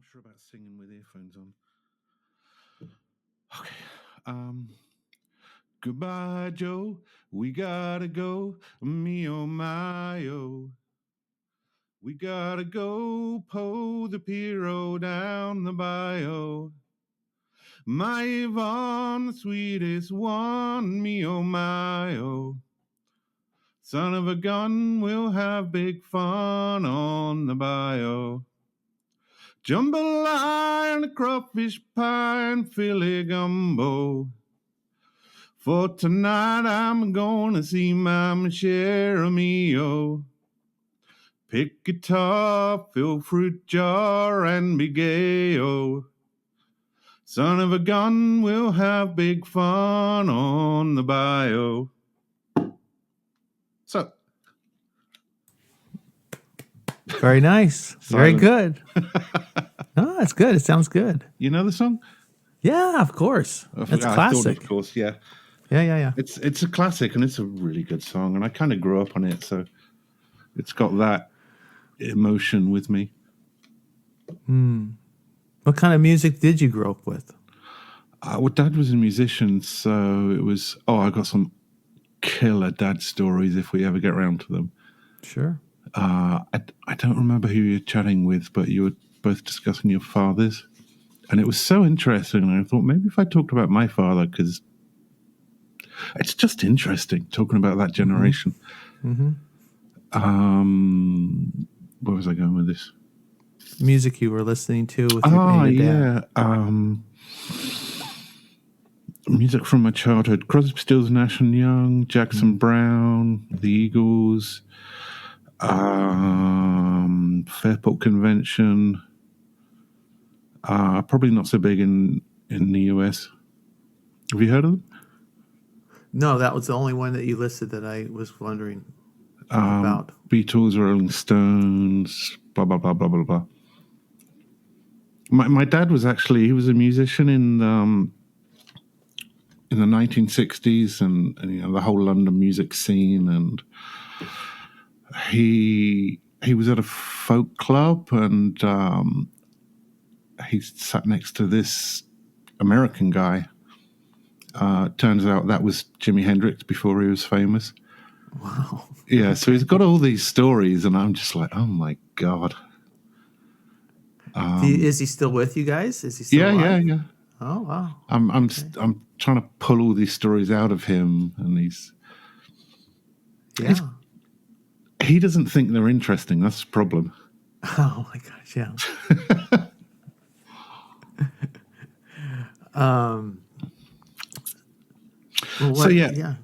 not sure about singing with earphones on. Okay. Um, Goodbye, Joe. We gotta go. Me oh my oh. We gotta go. Pull the Piro down the bayou. My Yvonne, the sweetest one. Me oh my oh. Son of a gun, we'll have big fun on the bayou. Jambalaya and a crawfish pie and Philly gumbo. For tonight I'm gonna see Mama Cheramio. Pick guitar, fill fruit jar, and be gay-o. Son of a gun, we'll have big fun on the bayou. So. Very nice. Very good. No, it's good. It sounds good. You know the song? Yeah, of course. It's a classic. I thought, of course, yeah. Yeah. It's a classic, and it's a really good song, and I kind of grew up on it, so it's got that emotion with me. What kind of music did you grow up with? Well, Dad was a musician, so it was... I got some killer dad stories if we ever get around to them. Sure. I don't remember who you were chatting with, but you were both discussing your fathers. And it was so interesting. And I thought maybe if I talked about my father, because it's just interesting talking about that generation. Mm-hmm. Where was I going with this? Music you were listening to with your dad. Music from my childhood. Crosby, Stills, Nash and Young, Jackson Brown, the Eagles, Fairport Convention. Probably not so big in the US. Have you heard of them? No, that was the only one that you listed that I was wondering about. Beatles, Rolling Stones, blah, blah, blah, blah, blah, blah. My dad was actually, he was a musician in the 1960s and the whole London music scene, and he was at a folk club, and he sat next to this American guy. Turns out that was Jimi Hendrix before he was famous. Wow. Yeah, so he's got all these stories, and I'm just like, oh my God. Is he still with you guys? Is he still alive? Yeah. Oh wow. I'm trying to pull all these stories out of him, and he doesn't think they're interesting. That's the problem. Oh my gosh, yeah.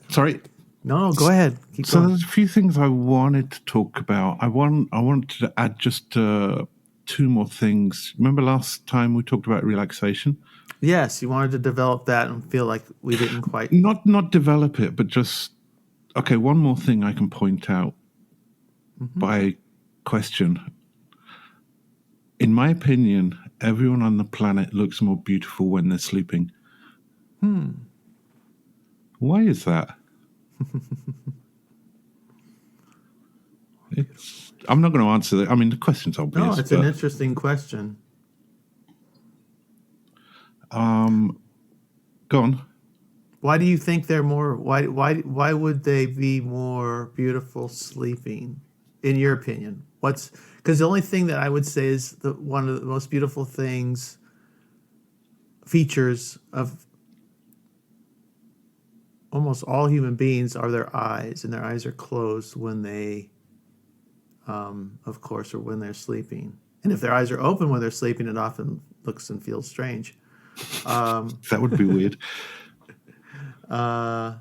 Sorry. No, go ahead. Keep going. There's a few things I wanted to talk about. I wanted to add just two more things. Remember last time we talked about relaxation? Yes, you wanted to develop that and feel like we didn't quite... Not develop it, but just... Okay, one more thing I can point out by question. In my opinion, everyone on the planet looks more beautiful when they're sleeping. Why is that? I'm not going to answer that. I mean, the question's obvious. No, it's an interesting question. Go on. Why do you think they're more? Why would they be more beautiful sleeping, in your opinion? Because the only thing that I would say is one of the most beautiful features of almost all human beings are their eyes, and their eyes are closed when they, of course, or when they're sleeping. And if their eyes are open when they're sleeping, it often looks and feels strange. That would be weird. Yeah.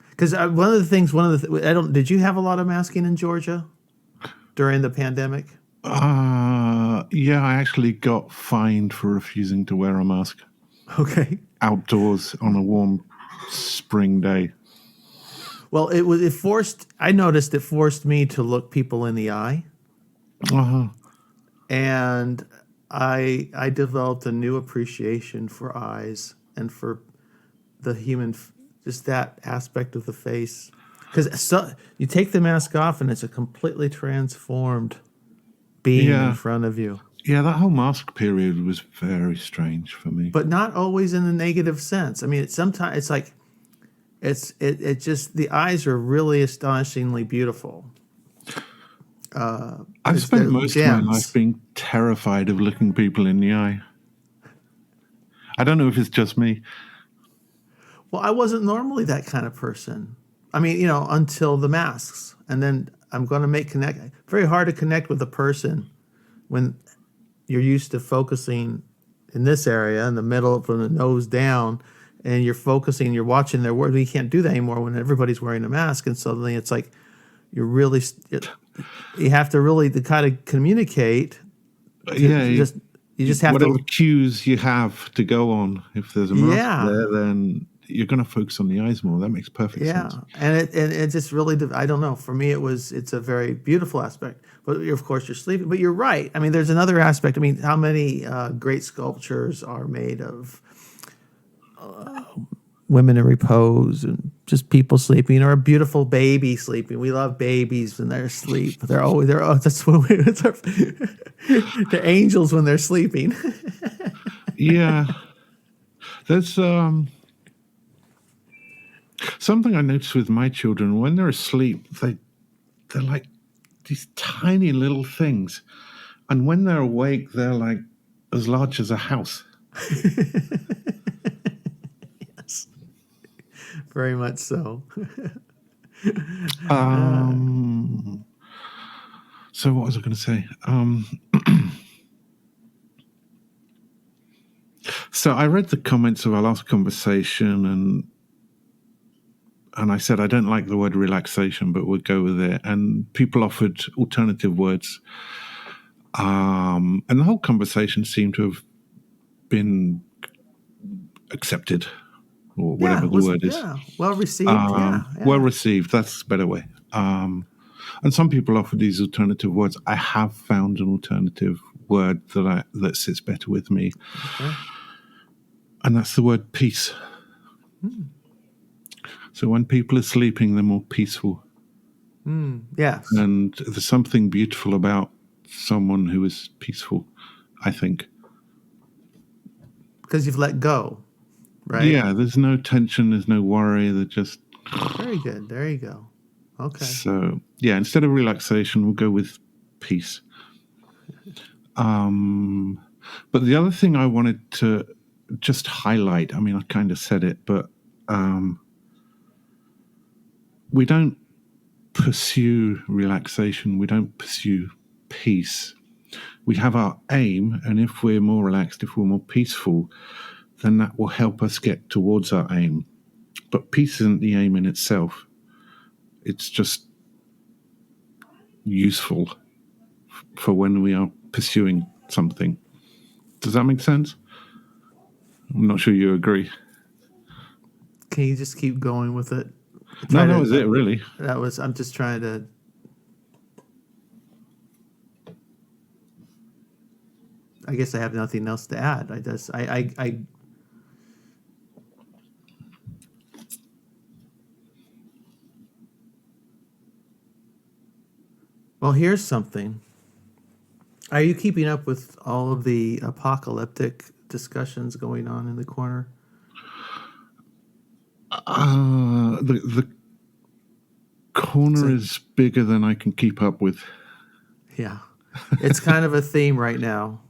Because did you have a lot of masking in Georgia during the pandemic? Yeah, I actually got fined for refusing to wear a mask. Okay. Outdoors on a warm spring day. Well, I noticed it forced me to look people in the eye. And I developed a new appreciation for eyes and for the human, just that aspect of the face. Because you take the mask off and it's a completely transformed being in Yeah. front of you. Yeah, that whole mask period was very strange for me. But not always in the negative sense. I mean, sometimes it's like it just the eyes are really astonishingly beautiful. I've spent They're most of my life gems. being terrified of looking people in the eye. I don't know if it's just me. Well, I wasn't normally that kind of person. I mean, until the masks, and then I'm going to connect. Very hard to connect with a person when you're used to focusing in this area in the middle from the nose down, and you're focusing, you're watching their words. You can't do that anymore when everybody's wearing a mask, and suddenly it's like you're really you have to really to kind of communicate. Yeah, You just have whatever to. cues you have to go on. If there's a mask Yeah, there, then you're going to focus on the eyes more. That makes perfect yeah, sense. and it just really I don't know. For me, it's a very beautiful aspect. But of course, you're sleeping. But you're right. I mean, there's another aspect. I mean, how many great sculptures are made of women in repose and just people sleeping, or a beautiful baby sleeping. We love babies when they're asleep. That's what the angels when they're sleeping. Yeah, there's something I notice with my children when they're asleep. They're like these tiny little things, and when they're awake, they're like as large as a house. Yes, very much so. So what was I going to say? So I read the comments of our last conversation, and I said I don't like the word relaxation, but we'll go with it. And people offered alternative words, and the whole conversation seemed to have been accepted, or whatever the word is. Well received. Well received. That's a better way. And some people offer these alternative words. I have found an alternative word that sits better with me, Okay. and that's the word peace. So when people are sleeping, they're more peaceful. Yes. And there's something beautiful about someone who is peaceful, I think. Because you've let go, right? Yeah, there's no tension, there's no worry. They're just very good. There you go. Okay. So yeah, instead of relaxation, we'll go with peace. But the other thing I wanted to just highlight, I mean, I kind of said it, but we don't pursue relaxation. We don't pursue peace. We have our aim, and if we're more relaxed, if we're more peaceful, then that will help us get towards our aim. But peace isn't the aim in itself. It's just useful for when we are pursuing something. Does that make sense? I'm not sure you agree. Can you just keep going with it? No, that was it, really. I'm just trying to. I guess I have nothing else to add. Well, here's something. Are you keeping up with all of the apocalyptic discussions going on in the corner? The corner is bigger than I can keep up with. Yeah. It's kind of a theme right now.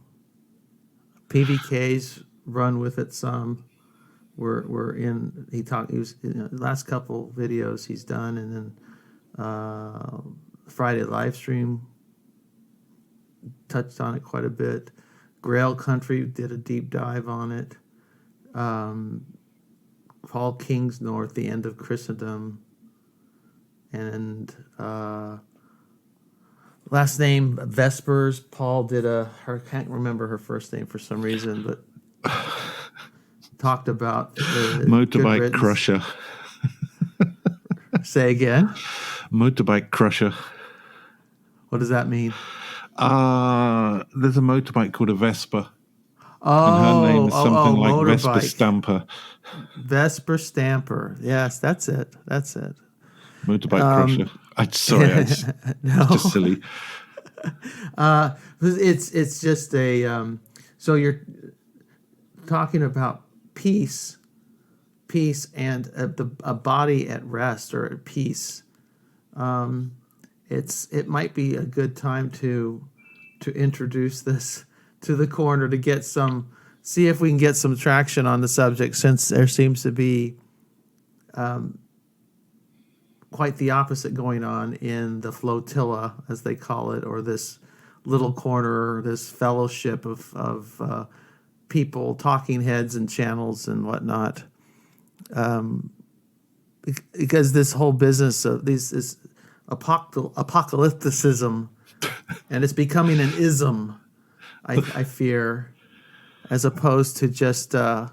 PVK's run with it some. We're in. He was the last couple videos he's done, and then Friday live stream touched on it quite a bit. Grail Country did a deep dive on it. Paul Kingsnorth, The End of Christendom, and last name Vespers. Paul did her can't remember her first name for some reason, but talked about the Motorbike Crusher. Say again. Motorbike Crusher. What does that mean? There's a motorbike called a Vespa. Oh, and her name is something like motorbike. Vespa Stamper. Vesper Stamper. Yes, that's it. Motorbike crusher. Sorry, it's No, just silly. it's just a. So you're talking about peace, and a body at rest or at peace. It might be a good time to introduce this to the corner to get see if we can get some traction on the subject, since there seems to be quite the opposite going on in the flotilla, as they call it, or this little corner, this fellowship of people, talking heads and channels and whatnot. Because this whole business of this apocalypticism, and it's becoming an ism, I fear, as opposed to just an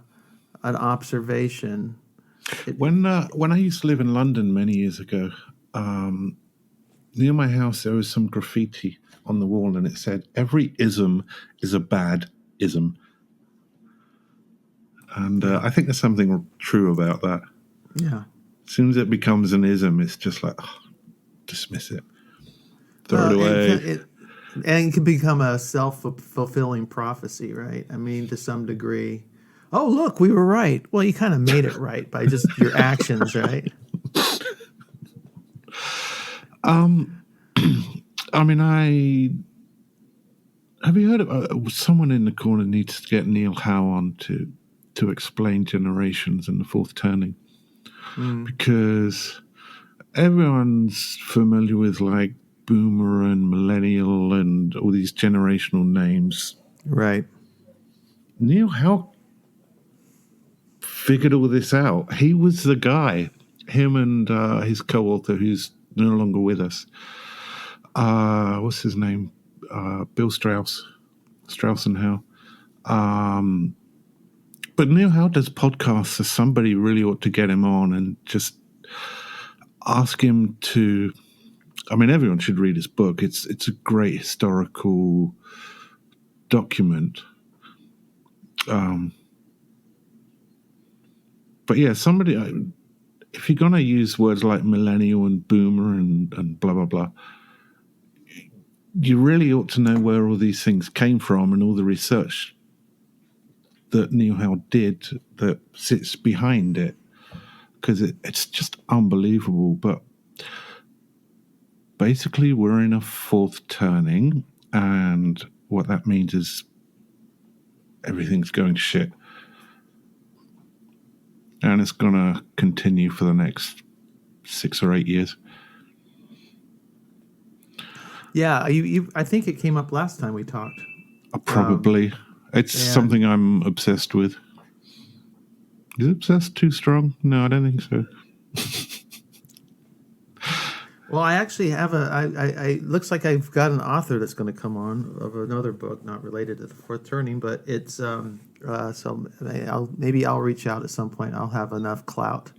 observation. When I used to live in London many years ago, near my house there was some graffiti on the wall, and it said, "Every ism is a bad ism." And I think there's something true about that. Yeah. As soon as it becomes an ism, it's just like, dismiss it, throw it away. And it can become a self-fulfilling prophecy, right? I mean, to some degree. Oh, look, we were right. Well, you kind of made it right by just your actions, right? I mean, have you heard of someone in the corner needs to get Neil Howe on to explain generations and the fourth turning, because everyone's familiar with like boomer and millennial and all these generational names. Right. Neil Howe figured all this out. He was the guy, him and his co-author, who's no longer with us. What's his name? Bill Strauss and Howe. But Neil Howe does podcasts, so somebody really ought to get him on and just ask him to. I mean, everyone should read his book. It's a great historical document. But yeah, somebody, if you're going to use words like millennial and boomer and blah, blah, blah, you really ought to know where all these things came from and all the research that Neil Howe did that sits behind it, because it's just unbelievable. But basically, we're in a fourth turning, and what that means is everything's going to shit. And it's going to continue for the next 6 or 8 years. Yeah, I think it came up last time we talked. Probably. It's something I'm obsessed with. Is obsessed too strong? No, I don't think so. Well, I actually have I looks like I've got an author that's going to come on of another book not related to the fourth turning, but it's so maybe I'll reach out at some point. I'll have enough clout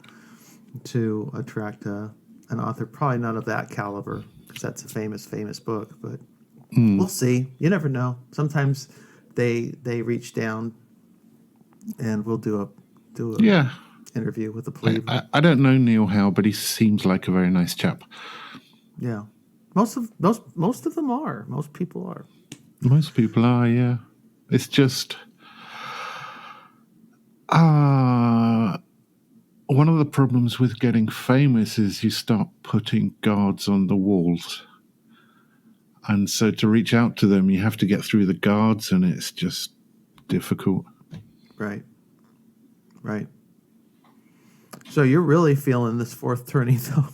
to attract an author, probably not of that caliber, because that's a famous book, but we'll see. You never know. Sometimes they reach down, and we'll do a interview with a plebe. I don't know Neil Howe, but he seems like a very nice chap. Yeah, most of them are. Most people are. Most people are. Yeah, it's just one of the problems with getting famous is you start putting guards on the walls, and so to reach out to them, you have to get through the guards, and it's just difficult. Right. So you're really feeling this fourth turning, though,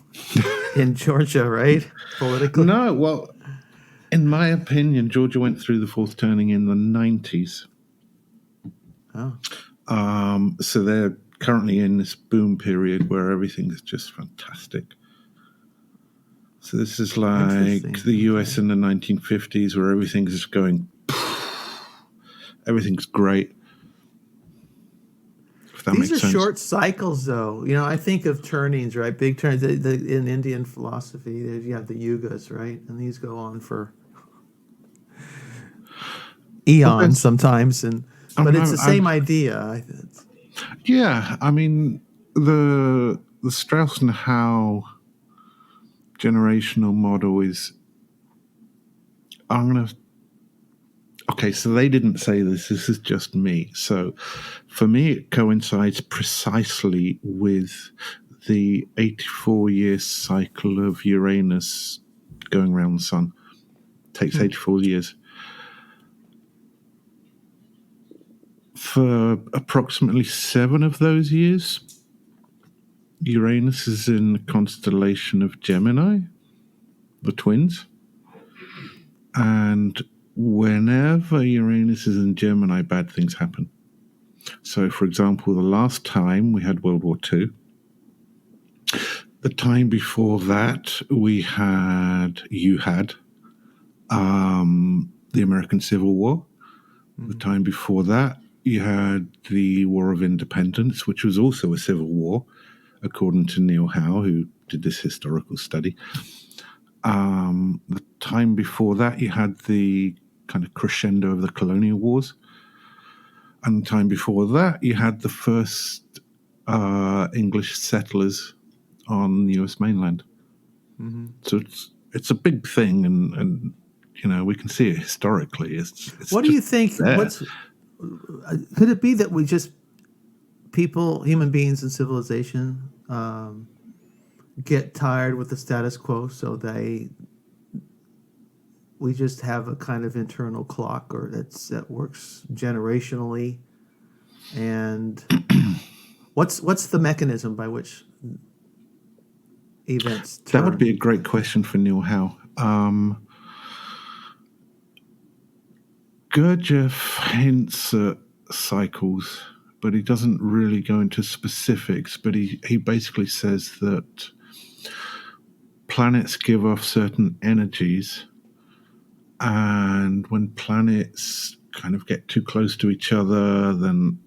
in Georgia, right? Politically? No, well, in my opinion, Georgia went through the fourth turning in the 90s. Oh. So they're currently in this boom period where everything is just fantastic. So this is like the US in the 1950s, where everything's just going, everything's great. These are short cycles, though. You know, I think of turnings, right? Big turns. In Indian philosophy, you have the yugas, right? And these go on for eons sometimes. But it's the same idea. Yeah, I mean, the Strauss and Howe generational model is, I'm going to, okay, so they didn't say this is just me. So for me, it coincides precisely with the 84-year cycle of Uranus going around the sun. It takes 84 years. For approximately 7 of those years, Uranus is in the constellation of Gemini, the twins. And whenever Uranus is in Gemini, bad things happen. So, for example, the last time we had World War II. The time before that, you had the American Civil War. The time before that, you had the War of Independence, which was also a civil war, according to Neil Howe, who did this historical study. The time before that, you had the kind of crescendo of the colonial wars. And the time before that, you had the first English settlers on the US mainland. Mm-hmm. So it's a big thing, and you know, we can see it historically. It's what do you think? there. Could it be that we just human beings and civilization, get tired with the status quo, so we just have a kind of internal clock, or that works generationally, and what's the mechanism by which events turn? That would be a great question for Neil Howe. Gurdjieff hints at cycles, but he doesn't really go into specifics. But he basically says that planets give off certain energies, and when planets kind of get too close to each other, then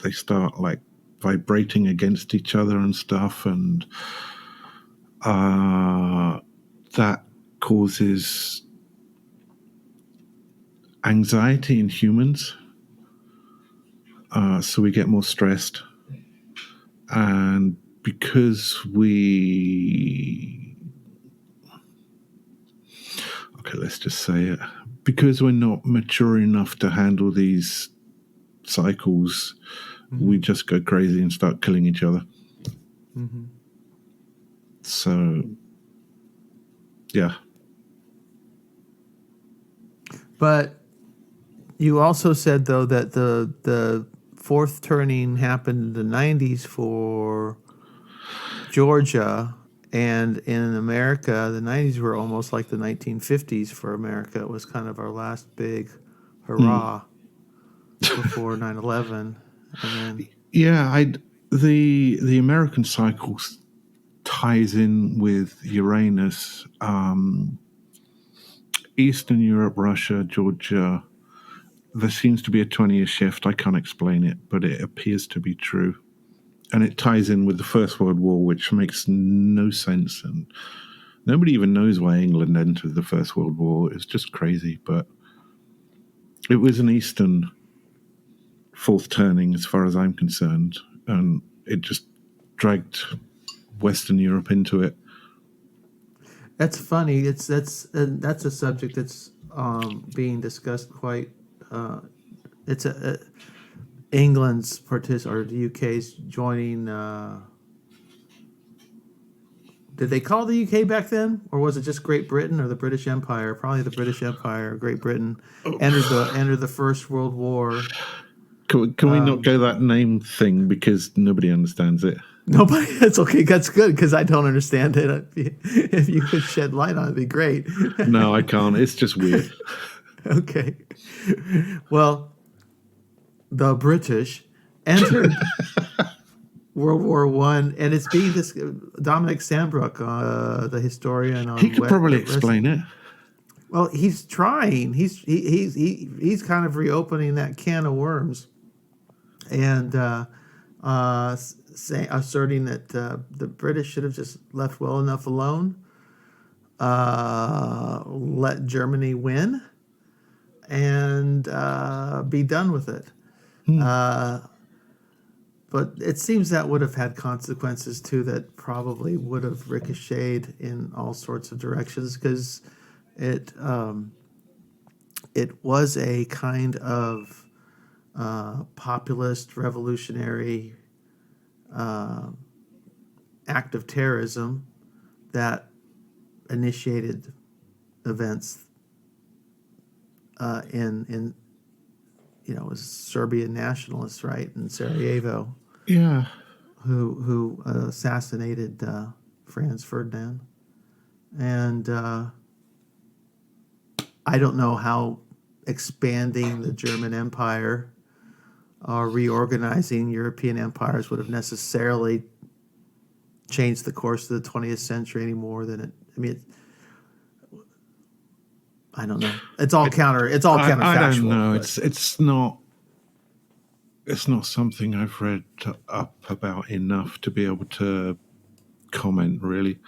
they start like vibrating against each other and stuff, and that causes anxiety in humans. So we get more stressed, and because let's just say it, because we're not mature enough to handle these cycles, we just go crazy and start killing each other. So, yeah. But you also said, though, that the fourth turning happened in the 90s for Georgia, and in America, the 90s were almost like the 1950s for America. It was kind of our last big hurrah before 9/11. And then, yeah, the American cycle ties in with Uranus. Eastern Europe, Russia, Georgia, there seems to be a 20-year shift. I can't explain it, but it appears to be true. And it ties in with the First World War, which makes no sense. And nobody even knows why England entered the First World War. It's just crazy. But it was an Eastern fourth turning, as far as I'm concerned. And it just dragged Western Europe into it. that's funny. That's a subject that's being discussed quite. It's England's or the UK's joining. Did they call the UK back then, or was it just Great Britain or the British Empire? Probably the British Empire. Great Britain entered the First World War. Can we not go that name thing because nobody understands it? Nobody. That's okay. That's good because I don't understand it. If you could shed light on it, it'd be great. No, I can't. It's just weird. Okay. Well, the British entered World War One, and it's being this Dominic Sandbrook, the historian. He could probably explain it. Well, he's trying. He's kind of reopening that can of worms, and asserting that the British should have just left well enough alone, let Germany win, and be done with it. but it seems that would have had consequences too that probably would have ricocheted in all sorts of directions because it it was a kind of populist revolutionary act of terrorism that initiated events in it was Serbian nationalists, right, in Sarajevo, Yeah. who assassinated Franz Ferdinand, and I don't know how expanding the German Empire or reorganizing European empires would have necessarily changed the course of the 20th century any more than it. I mean, I don't know. It's all I don't counterfactual. know. But It's not something I've read up about enough to be able to comment, really.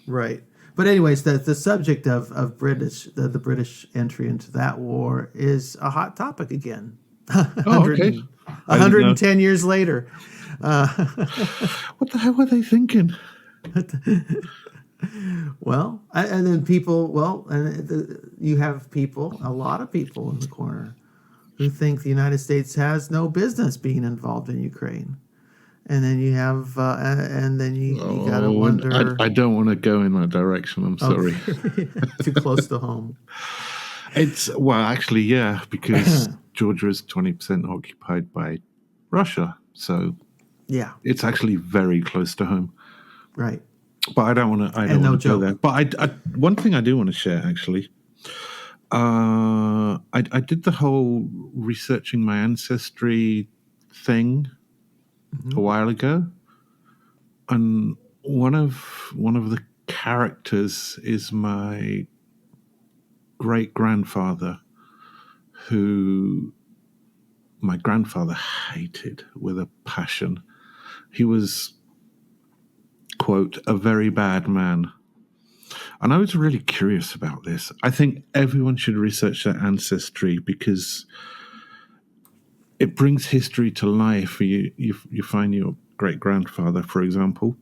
right. But anyways, the subject of the British entry into that war is a hot topic again. Oh, okay. 100, I didn't know. 110 years later. What the hell were they thinking? Well, and then people, you have people, a lot of people in the corner who think the United States has no business being involved in Ukraine. And then you have, and then you got to wonder. I don't want to go in that direction. I'm sorry. Okay. Too close to home. Actually, yeah, because Georgia is 20% occupied by Russia. So Yeah, it's actually very close to home. right. But I don't want to. I don't No want to go joke. there. But one thing I do want to share actually. I did the whole researching my ancestry thing a while ago, and one of the characters is my great grandfather, who my grandfather hated with a passion. He was, quote, a very bad man. And I was really curious about this. I think everyone should research their ancestry because it brings history to life. You find your great grandfather, for example,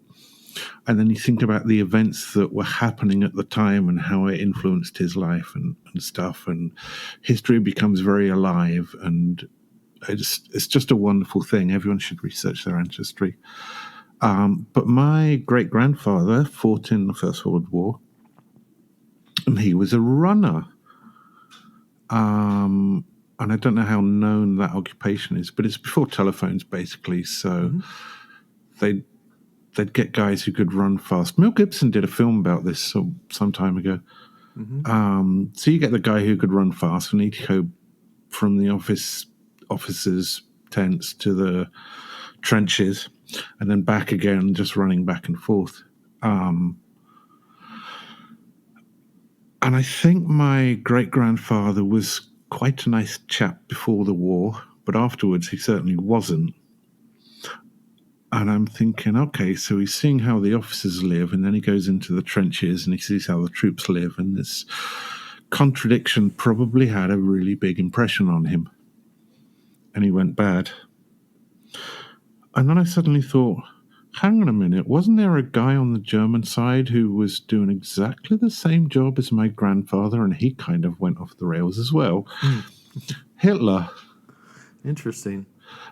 and then you think about the events that were happening at the time and how it influenced his life and stuff. And history becomes very alive, and it's just a wonderful thing. Everyone should research their ancestry. But my great grandfather fought in the First World War, and he was a runner. And I don't know how known that occupation is, but it's before telephones, basically. So they'd get guys who could run fast. Mel Gibson did a film about this some time ago. So you get the guy who could run fast, and he'd go from the officers' tents to the trenches, and then back again, just running back and forth. And I think my great-grandfather was quite a nice chap before the war, but afterwards he certainly wasn't. And I'm thinking, okay, so he's seeing how the officers live, and then he goes into the trenches and he sees how the troops live, and this contradiction probably had a really big impression on him. And he went bad. And then I suddenly thought, hang on a minute, wasn't there a guy on the German side who was doing exactly the same job as my grandfather, and he kind of went off the rails as well? Hitler. Interesting.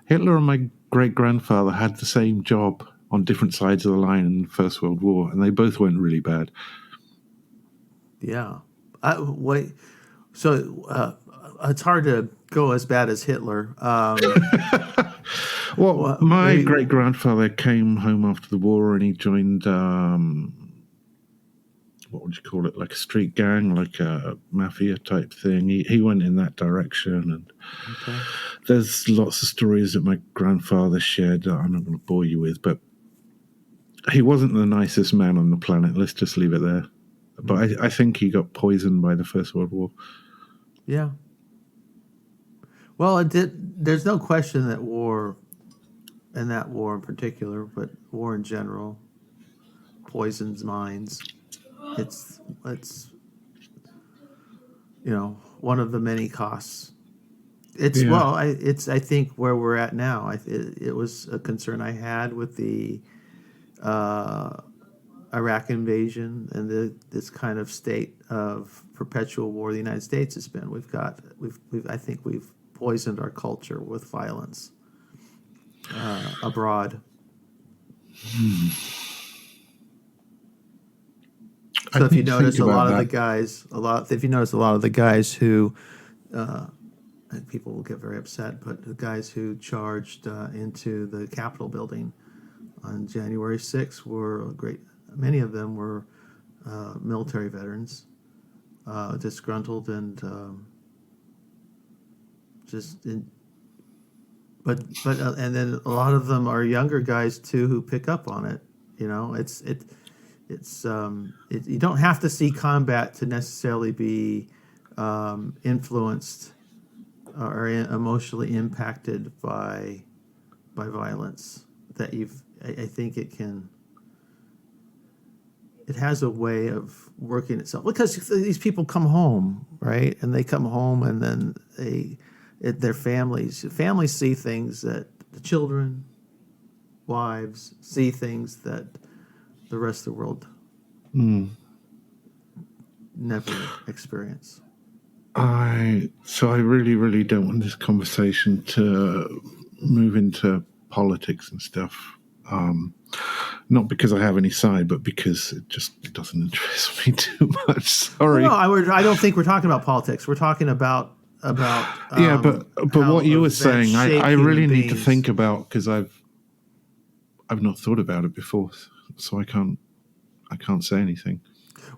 Hitler and my great-grandfather had the same job on different sides of the line in the First World War, and they both went really bad. Yeah. Wait. So it's hard to go as bad as Hitler. Well, my great-grandfather came home after the war, and he joined, what would you call it, like a street gang, like a mafia type thing. He went in that direction, and there's lots of stories that my grandfather shared that I'm not going to bore you with, but he wasn't the nicest man on the planet. Let's just leave it there. But I think he got poisoned by the First World War. Yeah. Well, it did. There's no question that war, and that war in particular, but war in general, poisons minds. It's one of the many costs It's Yeah. well, I think where we're at now. It was a concern I had with the uh, Iraq invasion and this kind of state of perpetual war the United States has been. We've I think we've poisoned our culture with violence abroad. So I'd if you need to think notice about that. if you notice a lot of the guys who, and people will get very upset, but the guys who charged into the Capitol building on January 6th were great. Many of them were military veterans, disgruntled and just in, but and then a lot of them are younger guys too who pick up on it. You know, you don't have to see combat to necessarily be influenced or emotionally impacted by violence. That I think it has a way of working itself because these people come home, right? And they come home and then their families see things that the children, wives see things that the rest of the world never experience. So I really, really don't want this conversation to move into politics and stuff. Not because I have any side, but because it doesn't interest me too much. Sorry. No, I don't think we're talking about politics. We're talking about Yeah, but how what you were events saying, shape I really human need to beings. think about because I've not thought about it before, so I can't say anything.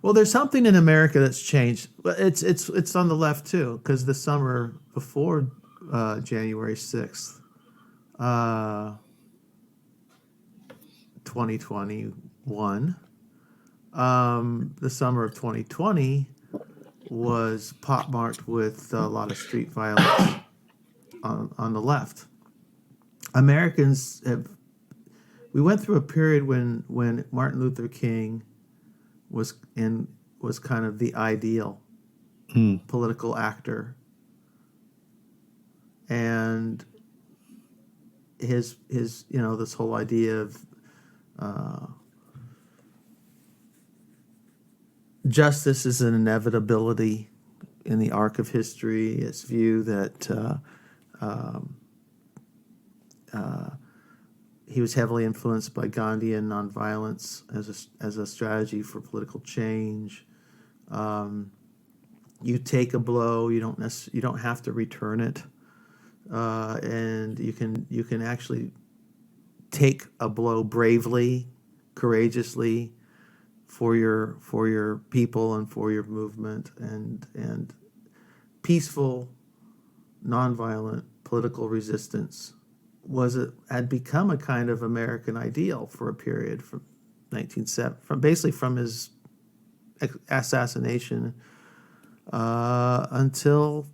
Well, there's something in America that's changed. But it's on the left too, because the summer before January 6th, 2021, the summer of 2020 was pockmarked with a lot of street violence on the left. Americans we went through a period when Martin Luther King was kind of the ideal political actor, and his this whole idea of justice is an inevitability in the arc of history. His view that he was heavily influenced by Gandhian nonviolence as a strategy for political change. You take a blow, you don't have to return it, and you can actually take a blow bravely, courageously for your people and for your movement, and peaceful, nonviolent political resistance had become a kind of American ideal for a period from from his assassination until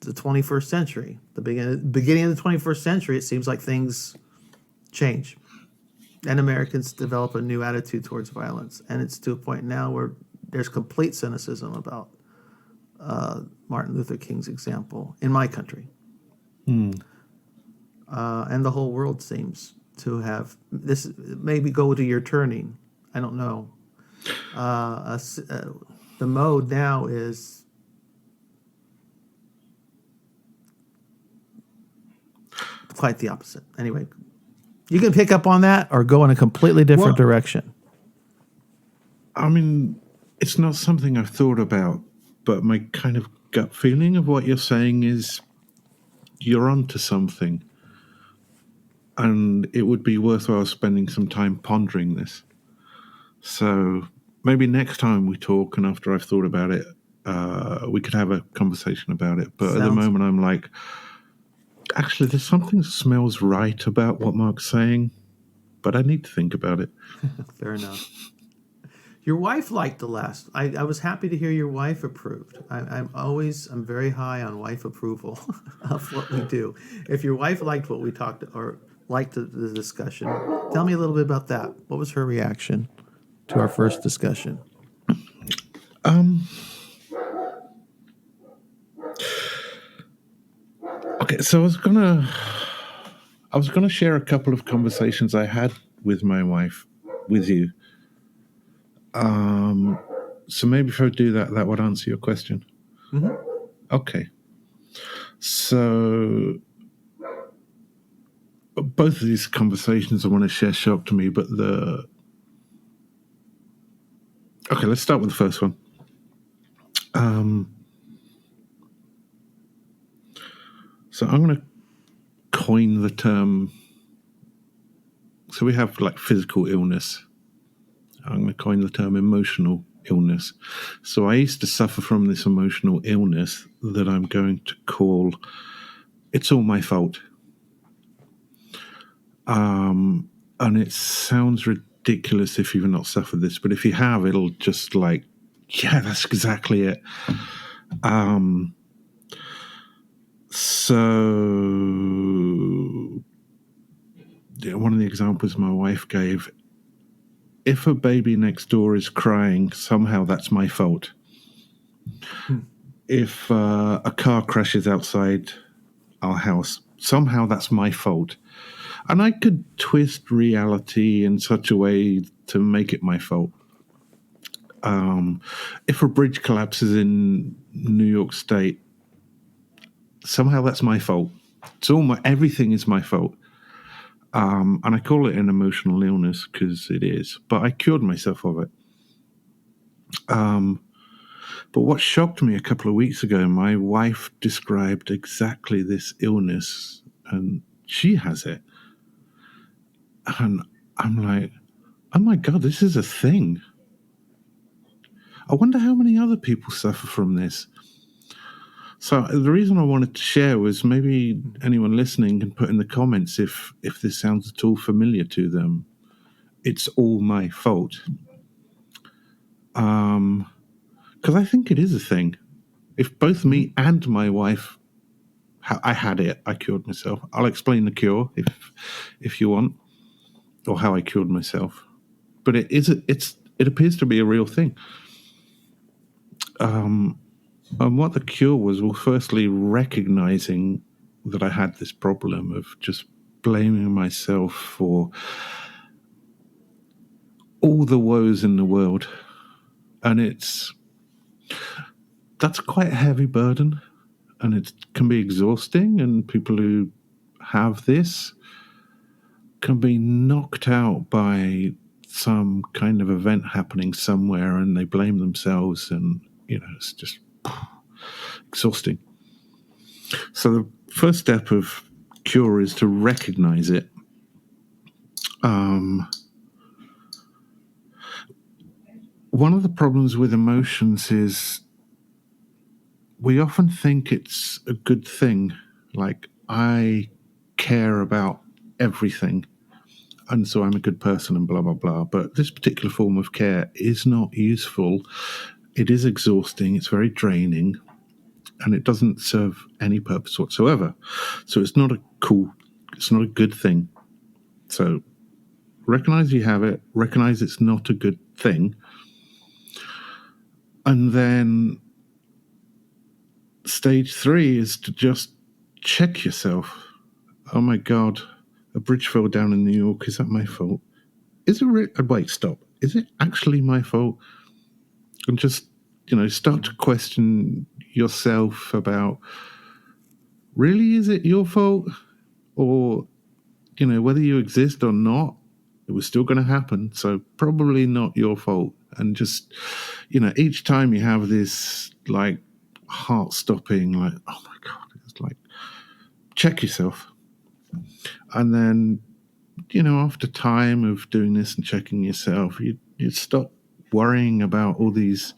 the 21st century. The beginning of the 21st century, it seems like things change, and Americans develop a new attitude towards violence, and it's to a point now where there's complete cynicism about Martin Luther King's example in my country. And the whole world seems to have this. Maybe go to your turning. I don't know. The mode now is quite the opposite. Anyway, you can pick up on that or go in a completely different direction. I mean, it's not something I've thought about, but my kind of gut feeling of what you're saying is you're onto something. And it would be worthwhile spending some time pondering this. So maybe next time we talk and after I've thought about it, we could have a conversation about it. But at the moment, I'm like, actually, there's something that smells right about what Mark's saying, but I need to think about it. Fair enough. Your wife liked the last. I was happy to hear your wife approved. I'm very high on wife approval of what we do. If your wife liked what we talked or liked the discussion, tell me a little bit about that. What was her reaction to our first discussion? Okay, so I was gonna share a couple of conversations I had with my wife with you. So maybe if I do that, that would answer your question. Mm-hmm. Okay. So both of these conversations I want to share shocked me, but okay, let's start with the first one. So I'm going to coin the term. So we have like physical illness. I'm going to coin the term emotional illness. So I used to suffer from this emotional illness that I'm going to call "It's all my fault." And it sounds ridiculous if you've not suffered this, but if you have, it'll just like, yeah, that's exactly it. So yeah, one of the examples my wife gave, if a baby next door is crying, somehow that's my fault. If a car crashes outside our house, somehow that's my fault. And I could twist reality in such a way to make it my fault. If a bridge collapses in New York State, somehow that's my fault. It's everything is my fault. And I call it an emotional illness because it is, but I cured myself of it. But what shocked me a couple of weeks ago, my wife described exactly this illness, and she has it. And I'm like, oh my God, this is a thing. I wonder how many other people suffer from this. So the reason I wanted to share was maybe anyone listening can put in the comments if this sounds at all familiar to them. It's all my fault. Because I think it is a thing. If both me and my wife, I had it, I cured myself. I'll explain the cure if you want, or how I cured myself. But it appears to be a real thing. And what the cure was, well, firstly, recognizing that I had this problem of just blaming myself for all the woes in the world. And that's quite a heavy burden, and it can be exhausting, and people who have this can be knocked out by some kind of event happening somewhere, and they blame themselves, and it's just exhausting. So the first step of cure is to recognize it. One of the problems with emotions is we often think it's a good thing, like I care about everything, and so I'm a good person and blah, blah, blah. But this particular form of care is not useful. It is exhausting. It's very draining, and it doesn't serve any purpose whatsoever. So it's not a good thing. So recognize you have it, recognize it's not a good thing, and then stage 3 is to just check yourself. Oh my God, a bridge fell down in New York. Is that my fault? Is it wait, stop. Is it actually my fault? And just, start to question yourself about, really, is it your fault? Or, whether you exist or not, it was still going to happen. So probably not your fault. And just, each time you have this like heart stopping, like, oh my God, it's like, check yourself. And then, after time of doing this and checking yourself, you stop worrying about all these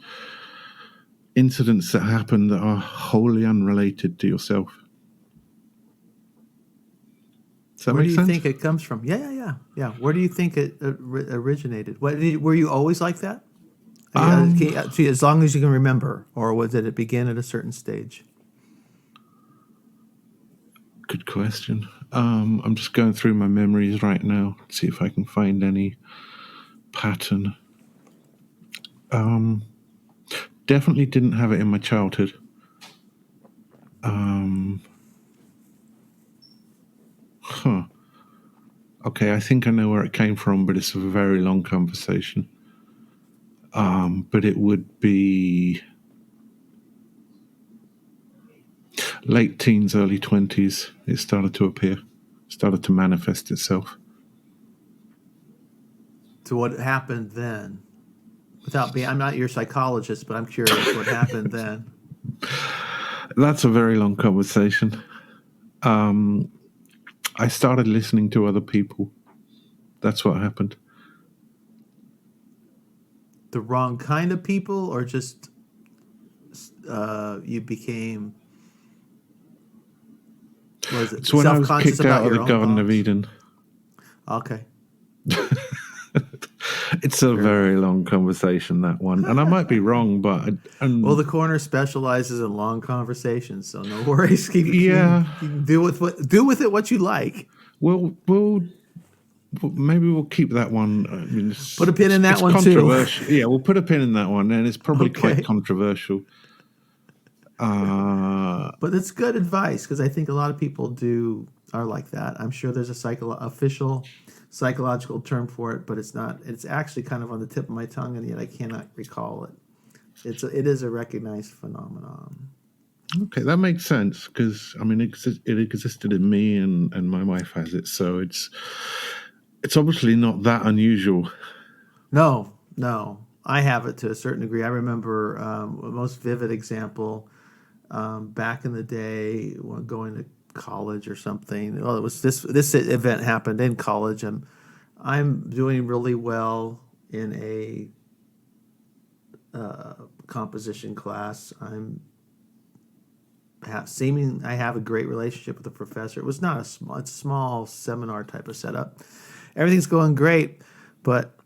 incidents that happen that are wholly unrelated to yourself. Does that Where do make you sense? think it comes from? Yeah. Where do you think it originated? Were you always like that? As long as you can remember, or did it begin at a certain stage? Good question. I'm just going through my memories right now to see if I can find any pattern. Definitely didn't have it in my childhood. Huh. Okay, I think I know where it came from, but it's a very long conversation. But it would be late teens, early 20s. It started to appear, started to manifest itself. So what happened then? Without being, I'm not your psychologist, but I'm curious what happened then. That's a very long conversation. I started listening to other people. That's what happened. The wrong kind of people, or just you became, was it It's when I was self-conscious kicked out about of the your own Garden of thoughts? Eden. Okay. It's a Fair enough. very long conversation, that one. And I might be wrong, but... Well, the corner specializes in long conversations, so no worries. yeah, You can do with it what you like. maybe we'll keep that one. I mean, Put a pin in that it's one too. controversial. Yeah, we'll put a pin in that one, and it's probably quite Okay. controversial. But it's good advice, because I think a lot of people are like that. I'm sure there's a official psychological term for it, but it's not. It's actually kind of on the tip of my tongue, and yet I cannot recall it. It is a recognized phenomenon. Okay, that makes sense, because I mean, it existed in me, and my wife has it, so it's obviously not that unusual. No, I have it to a certain degree. I remember a most vivid example back in the day when going to college or something. Well, it was this event happened in college, and I'm doing really well in a composition class. I have a great relationship with the professor. It was not it's a small seminar type of setup. Everything's going great, but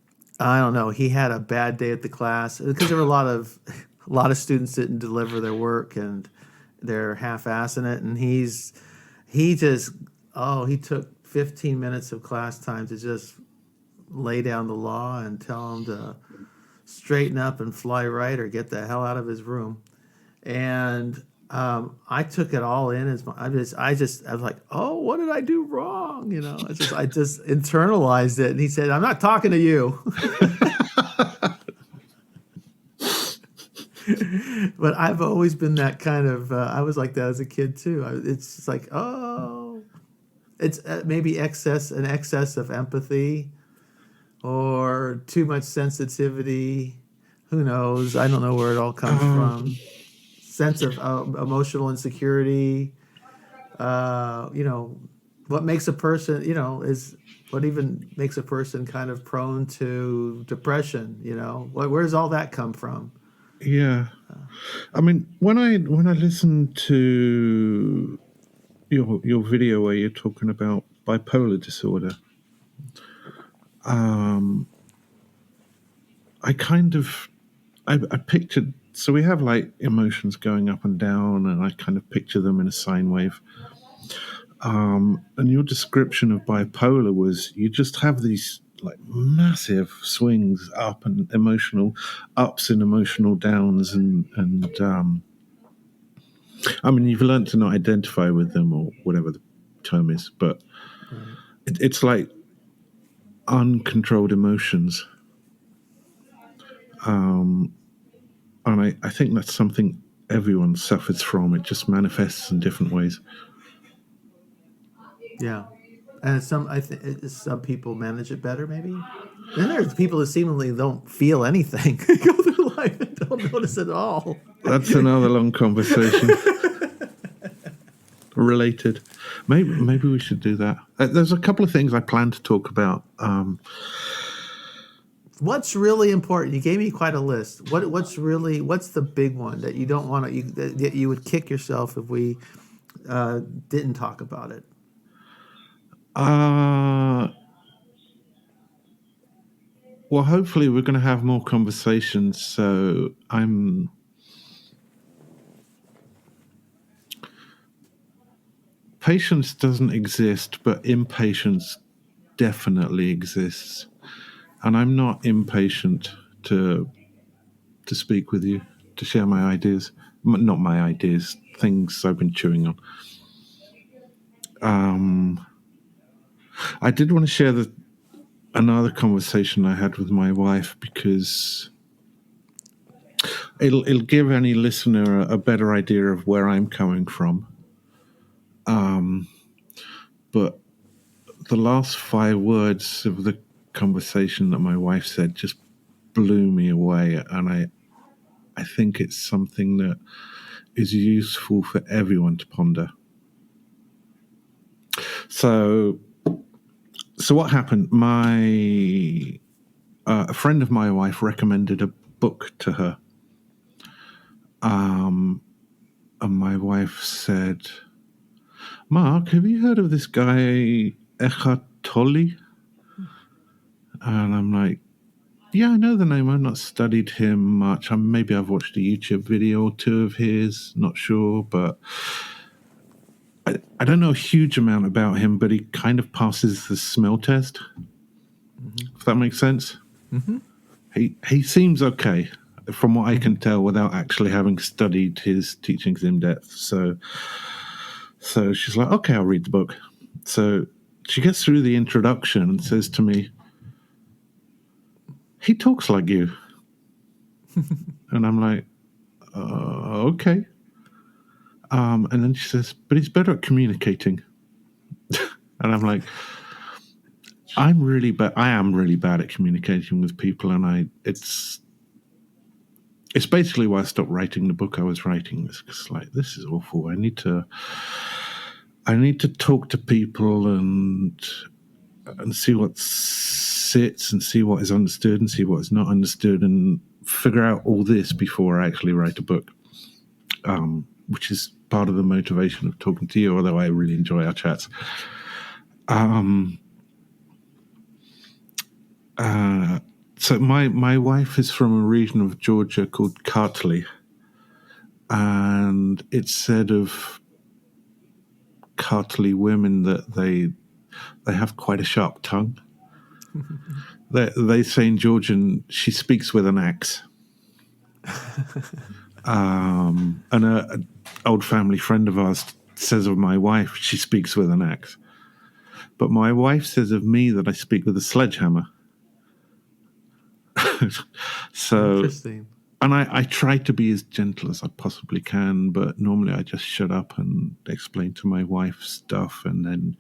I don't know. He had a bad day at the class because there were a lot of students didn't deliver their work and they're half-assing it. And he took 15 minutes of class time to just lay down the law and tell him to straighten up and fly right or get the hell out of his room. And I took it all in as I was like, oh, what did I do wrong? I just internalized it. And he said, I'm not talking to you. But I've always been that kind of. I was like that as a kid too. It's just like, oh, it's maybe an excess of empathy, or too much sensitivity. Who knows? I don't know where it all comes from. Sense of emotional insecurity. What makes a person, is what even makes a person kind of prone to depression. Where does all that come from? Yeah, I mean, when I listen to your video where you're talking about bipolar disorder, I kind of I pictured, so we have like emotions going up and down, and I kind of picture them in a sine wave. And your description of bipolar was you just have these like massive swings up and emotional ups and emotional downs, and I mean, you've learned to not identify with them or whatever the term is, but Right. it's like uncontrolled emotions. And I think that's something everyone suffers from. It just manifests in different ways. Yeah, and I think some people manage it better, maybe. Then there's people that seemingly don't feel anything, go through life and don't notice at all. That's another long conversation. Related. Maybe we should do that. There's a couple of things I plan to talk about. What's really important? You gave me quite a list. What's the big one that you don't want to that you would kick yourself if we didn't talk about it? Well, hopefully we're going to have more conversations. So patience doesn't exist, but impatience definitely exists. And I'm not impatient to speak with you, to share my ideas. Not my ideas, things I've been chewing on. I did want to share another conversation I had with my wife, because it'll give any listener a better idea of where I'm coming from. But the last 5 words of the conversation that my wife said just blew me away, and I think it's something that is useful for everyone to ponder. So what happened? A friend of my wife recommended a book to her. And my wife said, "Mark, have you heard of this guy, Eckhart Tolle?" And I'm like, "Yeah, I know the name. I've not studied him much. Maybe I've watched a YouTube video or 2 of his, not sure, but I don't know a huge amount about him, but he kind of passes the smell test, if that makes sense. Mm-hmm. He seems okay, from what I can tell, without actually having studied his teachings in depth. So she's like, okay, I'll read the book. So she gets through the introduction and says to me, he talks like you. And I'm like, okay. And then she says, but he's better at communicating. And I'm like, I am really bad at communicating with people, and it's basically why I stopped writing the book I was writing. It's like, this is awful. I need to talk to people and see what sits, and see what is understood, and see what is not understood, and figure out all this before I actually write a book, which is part of the motivation of talking to you, although I really enjoy our chats. So my wife is from a region of Georgia called Kartli, and it's said of Kartli women that they have quite a sharp tongue. They say in Georgian, she speaks with an axe. And an old family friend of ours says of my wife, she speaks with an axe. But my wife says of me that I speak with a sledgehammer. So Interesting. And I try to be as gentle as I possibly can, but normally I just shut up and explain to my wife stuff, and then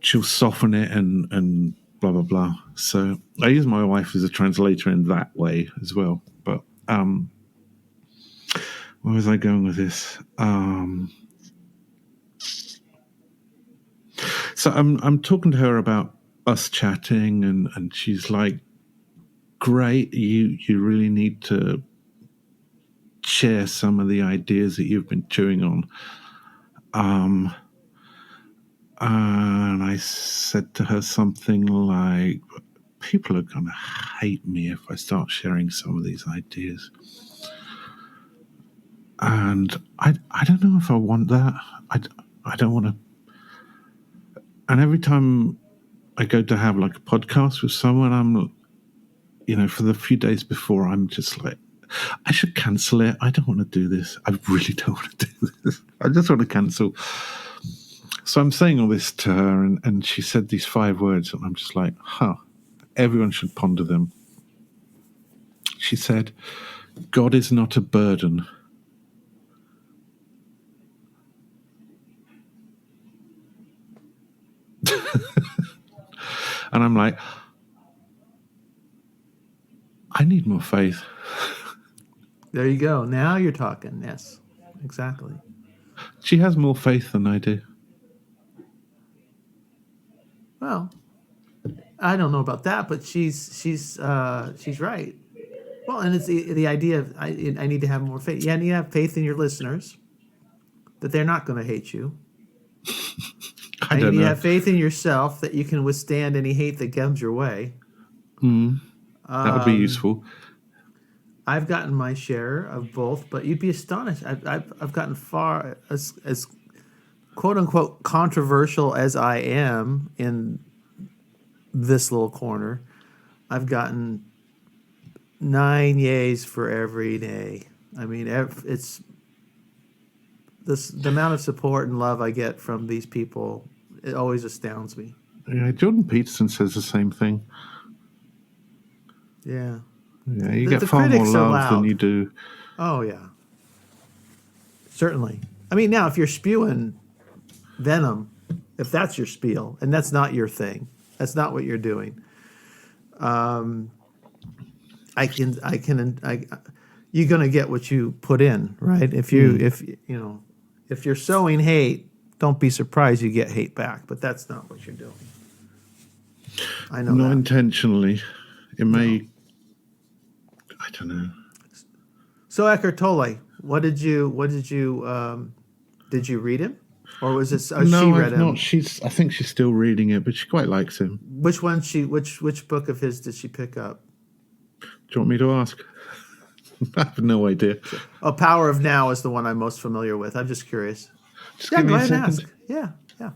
she'll soften it and blah, blah, blah. So I use my wife as a translator in that way as well. But where was I going with this? So I'm talking to her about us chatting, and she's like, great, you really need to share some of the ideas that you've been chewing on. And I said to her something like, people are going to hate me if I start sharing some of these ideas. And I don't know if I want that. I don't want to. And every time I go to have like a podcast with someone, I'm, for the few days before, I'm just like, I should cancel it. I don't want to do this. I really don't want to do this. I just want to cancel. So I'm saying all this to her, and she said these 5 words, and I'm just like, everyone should ponder them. She said, God is not a burden. And I'm like, I need more faith. There you go. Now you're talking. Yes, exactly. She has more faith than I do. Well, I don't know about that, but she's right. Well, and it's the idea of I need to have more faith. Yeah, I need to have faith in your listeners that they're not going to hate you. I don't need know. to have faith in yourself that you can withstand any hate that comes your way. That would be useful. I've gotten my share of both, but you'd be astonished. I've gotten far as quote unquote controversial as I am in this little corner. I've gotten 9 yays for every nay. I mean, it's the amount of support and love I get from these people It always astounds me. Yeah, Jordan Peterson says the same thing. Yeah. Yeah, you The, get the far more critics are love than loud. you do. Oh, yeah. Certainly. I mean, now, if you're spewing venom, if that's your spiel, and that's not your thing, that's not what you're doing, you're going to get what you put in, right? If you're sowing hate, don't be surprised you get hate back, but that's not what you're doing. I know Not that. intentionally. It No. may. I don't know. So Eckhart Tolle, did you read him? Or was this, she No, read I've not. him? I think she's still reading it, but she quite likes him. Which book of his did she pick up? Do you want me to ask? I have no idea. Power of Now is the one I'm most familiar with. I'm just curious. Just Yeah, give me go a ahead and second. ask. Yeah.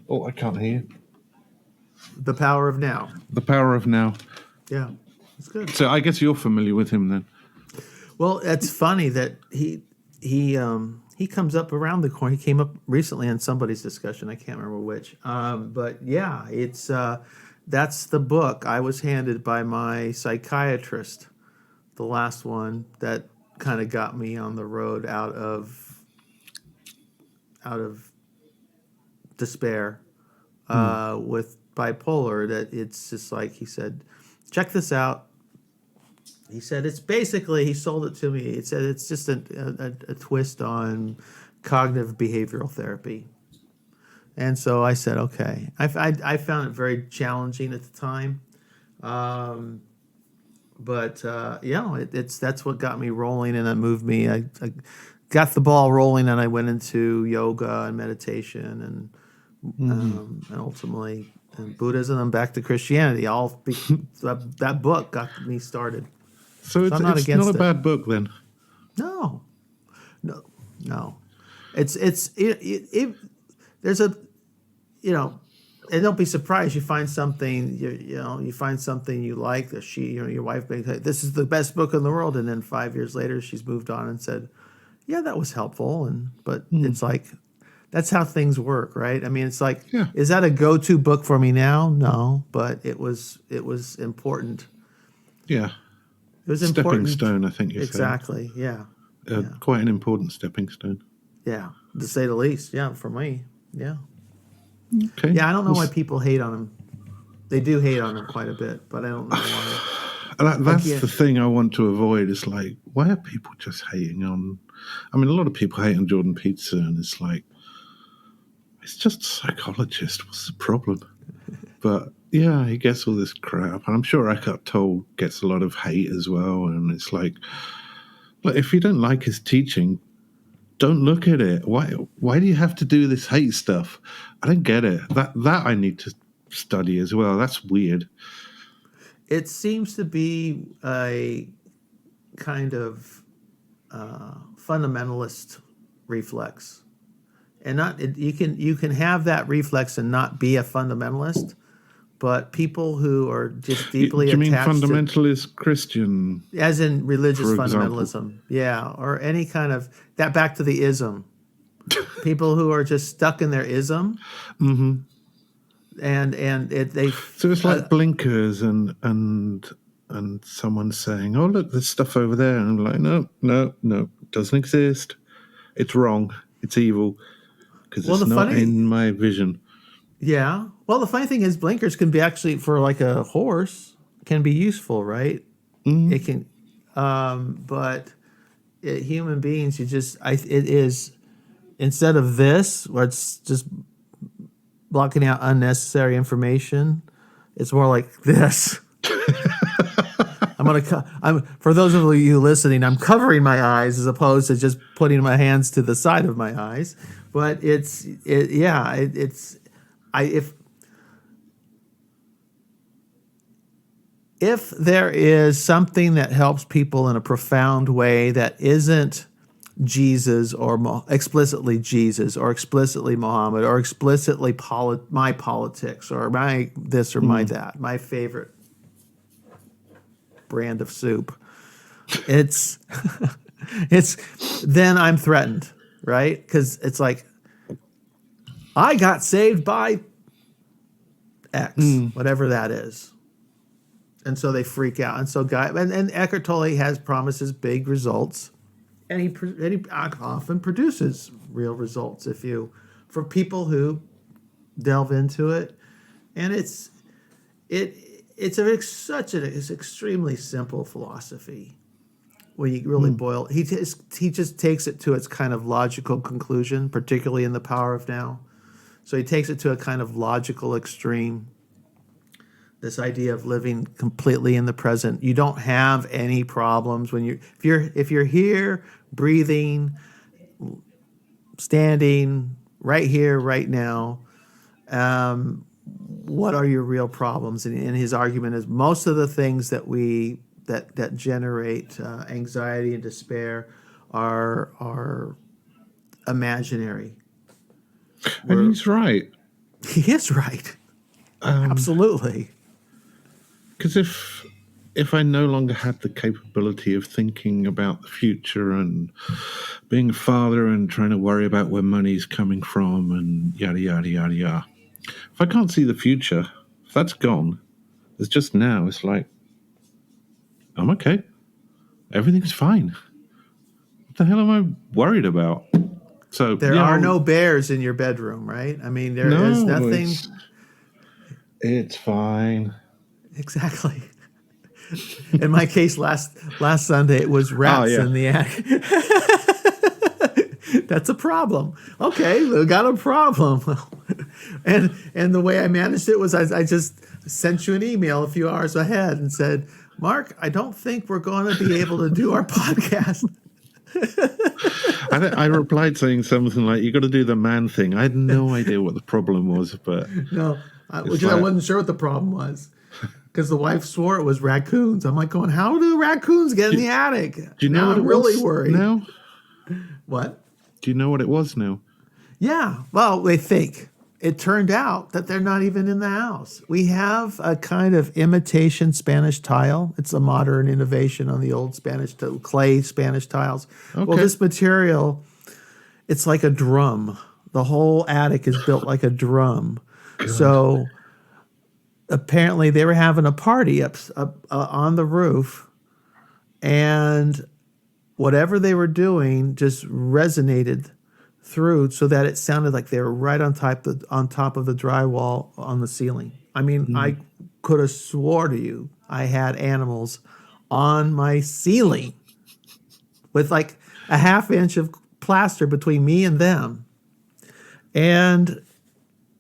Oh, I can't hear you. The Power of Now. The Power of Now. Yeah, it's good. So I guess you're familiar with him then. Well, it's funny that he comes up around the corner. He came up recently in somebody's discussion. I can't remember which. But yeah, it's that's the book I was handed by my psychiatrist. The last one that kind of got me on the road out of despair with bipolar. That it's just like he said, check this out. He said it's basically, he sold it to me. He said it's just a twist on cognitive behavioral therapy. And so I said, okay. I found it very challenging at the time. But that's what got me rolling, and it moved me. I got the ball rolling, and I went into yoga and meditation and ultimately Buddhism and back to Christianity. That book got me started. So I'm not it's against not a it. bad book then. No. It's there's a, and don't be surprised you find something you find something you like that your wife may say this is the best book in the world, and then 5 years later she's moved on and said, yeah, that was helpful, but it's like that's how things work, right? I mean, it's like, Yeah. is that a go-to book for me now? No, but it was important. Yeah. It was Stepping important. stone, I think you said. Exactly. Yeah. Quite an important stepping stone. Yeah, to say the least. Yeah, for me. Yeah. Okay. Yeah, I don't know why people hate on him. They do hate on him quite a bit, but I don't know why. That's the thing I want to avoid. Is like, why are people just hating on? I mean, a lot of people hate on Jordan Peterson. It's like, it's just a psychologist. What's the problem? But yeah, he gets all this crap, and I'm sure Eckhart Tolle gets a lot of hate as well. And it's like, look, if you don't like his teaching, don't look at it. Why do you have to do this hate stuff? I don't get it. That I need to study as well. That's weird. It seems to be a kind of fundamentalist reflex, and you can have that reflex and not be a fundamentalist. But people who are just deeply Do you mean attached fundamentalist Christian? as in religious for fundamentalism, yeah, or any kind of that, back to the ism. People who are just stuck in their ism, and they. So it's like blinkers and someone saying, "Oh, look, there's stuff over there," and I'm like, "No, it doesn't exist. It's wrong. It's evil because it's not in my vision." Yeah. Well, the funny thing is, blinkers can be actually, for like a horse, can be useful, right? Mm-hmm. It can, but human beings, it is, instead of this, where it's just blocking out unnecessary information, it's more like this. For those of you listening, I'm covering my eyes as opposed to just putting my hands to the side of my eyes. But if there is something that helps people in a profound way that isn't Jesus or explicitly Jesus or explicitly Muhammad or explicitly my politics or my this or my that, my favorite brand of soup. It's then I'm threatened, right? Because it's like I got saved by X, whatever that is. And so they freak out. And so and Eckhart Tolle has promises big results, and he often produces real results for people who delve into it. And it's extremely simple philosophy when you really boil. He just takes it to its kind of logical conclusion, particularly in The Power of Now. So he takes it to a kind of logical extreme. This idea of living completely in the present. You don't have any problems when if you're here, breathing, standing right here, right now. What are your real problems? And his argument is most of the things that that generate anxiety and despair are imaginary. And he's right. He is right. Absolutely. Because if I no longer had the capability of thinking about the future and being a father and trying to worry about where money's coming from and yada, yada, yada, yada. If I can't see the future, if that's gone, it's just now. It's like, I'm okay. Everything's fine. What the hell am I worried about? So there are no bears in your bedroom, right? I mean, there is nothing. It's fine. Exactly. In my case, last Sunday, it was rats in the attic. That's a problem. Okay, we got a problem. And the way I managed it was I just sent you an email a few hours ahead and said, Mark, I don't think we're going to be able to do our podcast. I replied saying something like, you got to do the man thing. I had no idea what the problem was, but... No, I wasn't sure what the problem was. Because the wife swore it was raccoons. I'm like going, how do raccoons get in the attic? Do you know now what I'm really worried. Now? What? Do you know what it was now? Yeah. Well, they think. It turned out that they're not even in the house. We have a kind of imitation Spanish tile. It's a modern innovation on the old clay Spanish tiles. Okay. Well, this material, it's like a drum. The whole attic is built like a drum. God. So... apparently they were having a party up on the roof, and whatever they were doing just resonated through so that it sounded like they were right on top of the drywall on the ceiling. I mean, I could have swore to you I had animals on my ceiling with like a half inch of plaster between me and them. And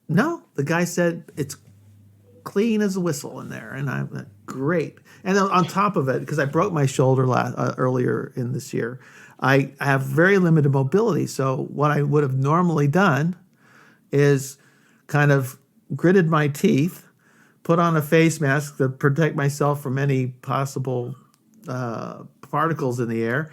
no, the guy said it's clean as a whistle in there, and I'm like, great. And on top of it, because I broke my shoulder earlier in this year, I have very limited mobility. So what I would have normally done is kind of gritted my teeth, put on a face mask to protect myself from any possible particles in the air,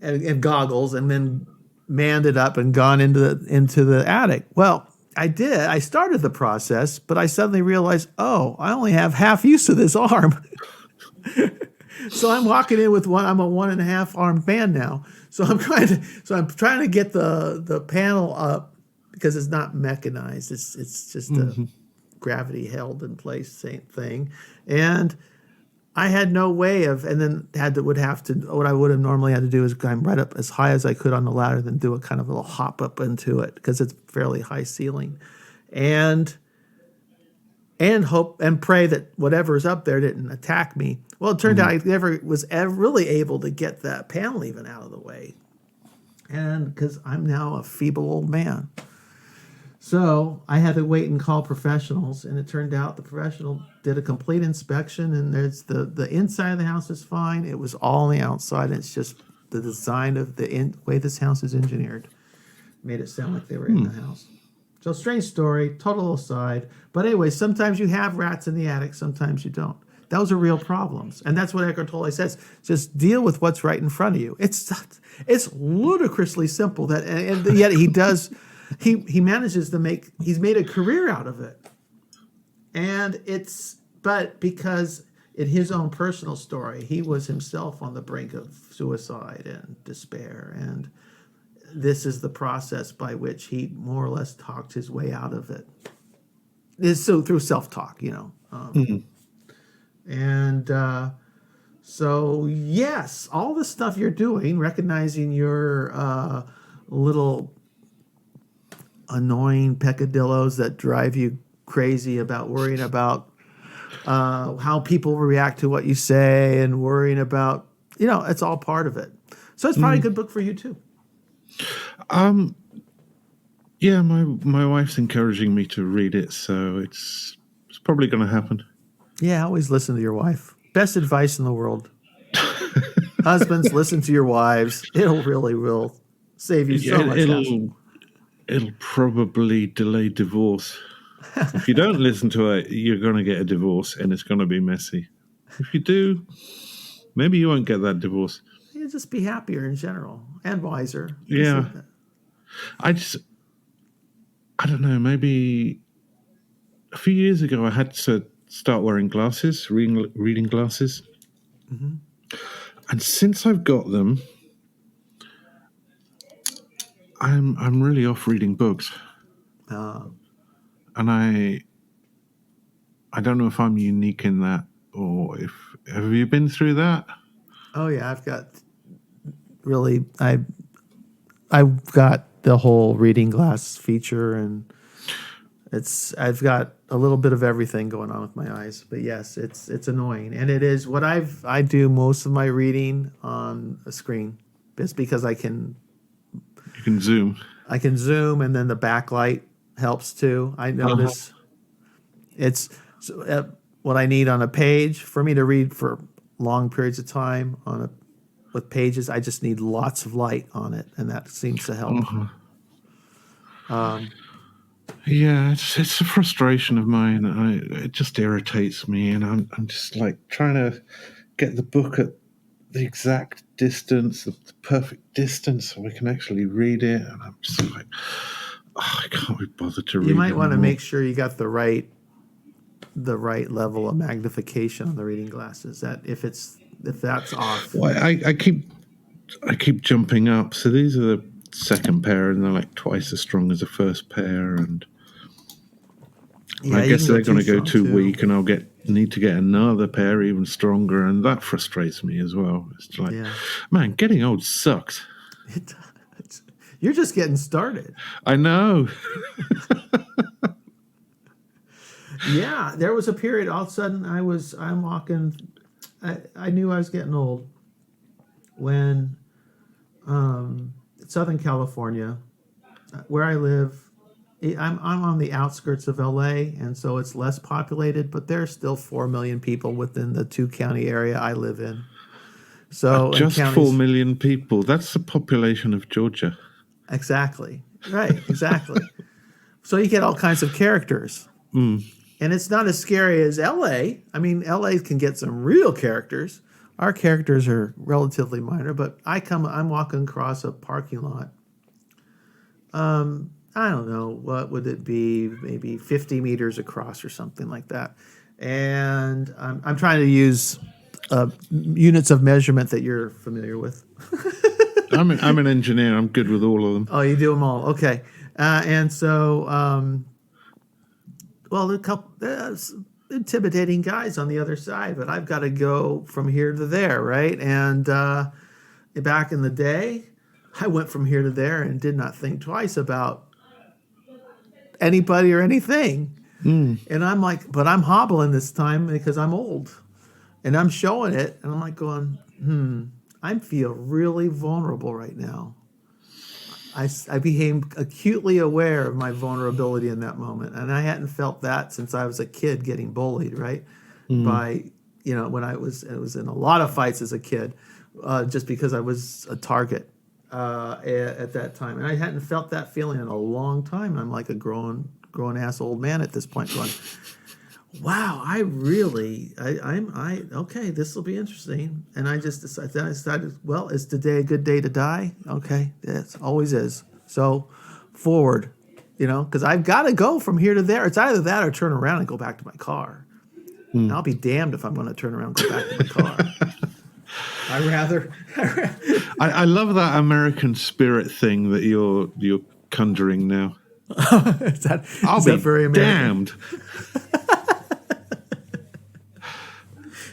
and goggles, and then manned it up and gone into the attic. Well, I did. I started the process, but I suddenly realized, I only have half use of this arm. So I'm walking in with I'm a 1.5 armed man now. So I'm trying to get the panel up because it's not mechanized. It's just a gravity held in place thing. And I had no way of, and then what I would have normally had to do is climb right up as high as I could on the ladder, then do a kind of a little hop up into it because it's fairly high ceiling, and hope and pray that whatever's up there didn't attack me. Well, it turned out I never was really able to get that panel even out of the way, and because I'm now a feeble old man. So I had to wait and call professionals, and it turned out the professional did a complete inspection, and there's the inside of the house is fine. It was all on the outside. It's just the design of the way this house is engineered made it sound like they were in the house. So strange story, total aside. But anyway, sometimes you have rats in the attic, sometimes you don't. Those are real problems, and that's what Eckhart Tolle says. Just deal with what's right in front of you. It's ludicrously simple and yet he does. He manages to he's made a career out of it. And but because in his own personal story, he was himself on the brink of suicide and despair, and this is the process by which he more or less talked his way out of it. Is so through self-talk, and so yes, all the stuff you're doing, recognizing your little annoying peccadillos that drive you crazy about worrying about how people react to what you say and worrying about, it's all part of it. So it's probably a good book for you too. Yeah, my wife's encouraging me to read it, so it's probably going to happen. Yeah, always listen to your wife. Best advice in the world. Husbands, listen to your wives. It'll really will save you so much hassle. It'll probably delay divorce. If you don't listen to it, you're going to get a divorce, and it's going to be messy. If you do, maybe you won't get that divorce. You just be happier in general and wiser. Yeah. I don't know, maybe a few years ago I had to start wearing glasses, reading glasses. Mm-hmm. And since I've got them, I'm really off reading books. And I don't know if I'm unique in that, or have you been through that? Oh yeah, I've got the whole reading glass feature, and I've got a little bit of everything going on with my eyes. But yes, it's annoying, and it is what I do most of my reading on a screen. It's because you can zoom. I can zoom, and then the backlight helps too. I notice it's what I need on a page for me to read for long periods of time with pages. I just need lots of light on it, and that seems to help. Yeah, it's a frustration of mine. It just irritates me, and I'm just like trying to get the book at the exact distance, the perfect distance, so we can actually read it. And I'm just like, I can't be bothered to read. You might want to make sure you got the right level of magnification on the reading glasses. That if that's off. Well, I keep jumping up. So these are the second pair, and they're like twice as strong as the first pair, and I guess they're going to go too weak, and I'll need to get another pair even stronger, and that frustrates me as well. It's like, man, getting old sucks. It does. You're just getting started. I know. Yeah, there was a period. All of a sudden, I'm walking. I knew I was getting old when Southern California, where I live. I'm on the outskirts of LA, and so it's less populated, but there's still 4 million people within the 2-county area I live in. So just 4 million people. That's the population of Georgia. Exactly. Right. Exactly. So you get all kinds of characters. And it's not as scary as LA. I mean, LA can get some real characters. Our characters are relatively minor, but I'm walking across a parking lot. I don't know, what would it be? Maybe 50 meters across or something like that. And I'm trying to use units of measurement that you're familiar with. I'm an engineer. I'm good with all of them. Oh, you do them all. Okay. And so, there's intimidating guys on the other side, but I've got to go from here to there, right? And back in the day, I went from here to there and did not think twice about anybody or anything. And I'm like, but I'm hobbling this time because I'm old. And I'm showing it, and I'm like going, I feel really vulnerable right now. I became acutely aware of my vulnerability in that moment. And I hadn't felt that since I was a kid getting bullied, right? By, when it was in a lot of fights as a kid, just because I was a target at that time. And I hadn't felt that feeling in a long time. I'm like a grown ass old man at this point going, wow, okay, this will be interesting. And I just decided, well, is today a good day to die? Okay, it always is. So forward, because I've got to go from here to there. It's either that or turn around and go back to my car. And I'll be damned if I'm going to turn around and go back to my car. I rather. I love that American spirit thing that you're conjuring now. is I'll that be very American? damned.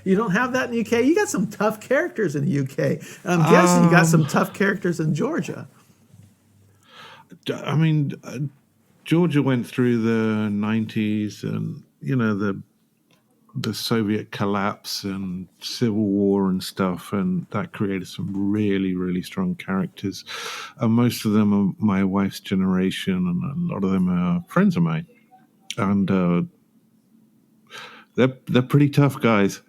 You don't have that in the UK. You got some tough characters in the UK. And I'm guessing you got some tough characters in Georgia. I mean, Georgia went through the 90s and, the Soviet collapse and civil war and stuff, and that created some really, really strong characters. And most of them are my wife's generation, and a lot of them are friends of mine. And they're pretty tough guys.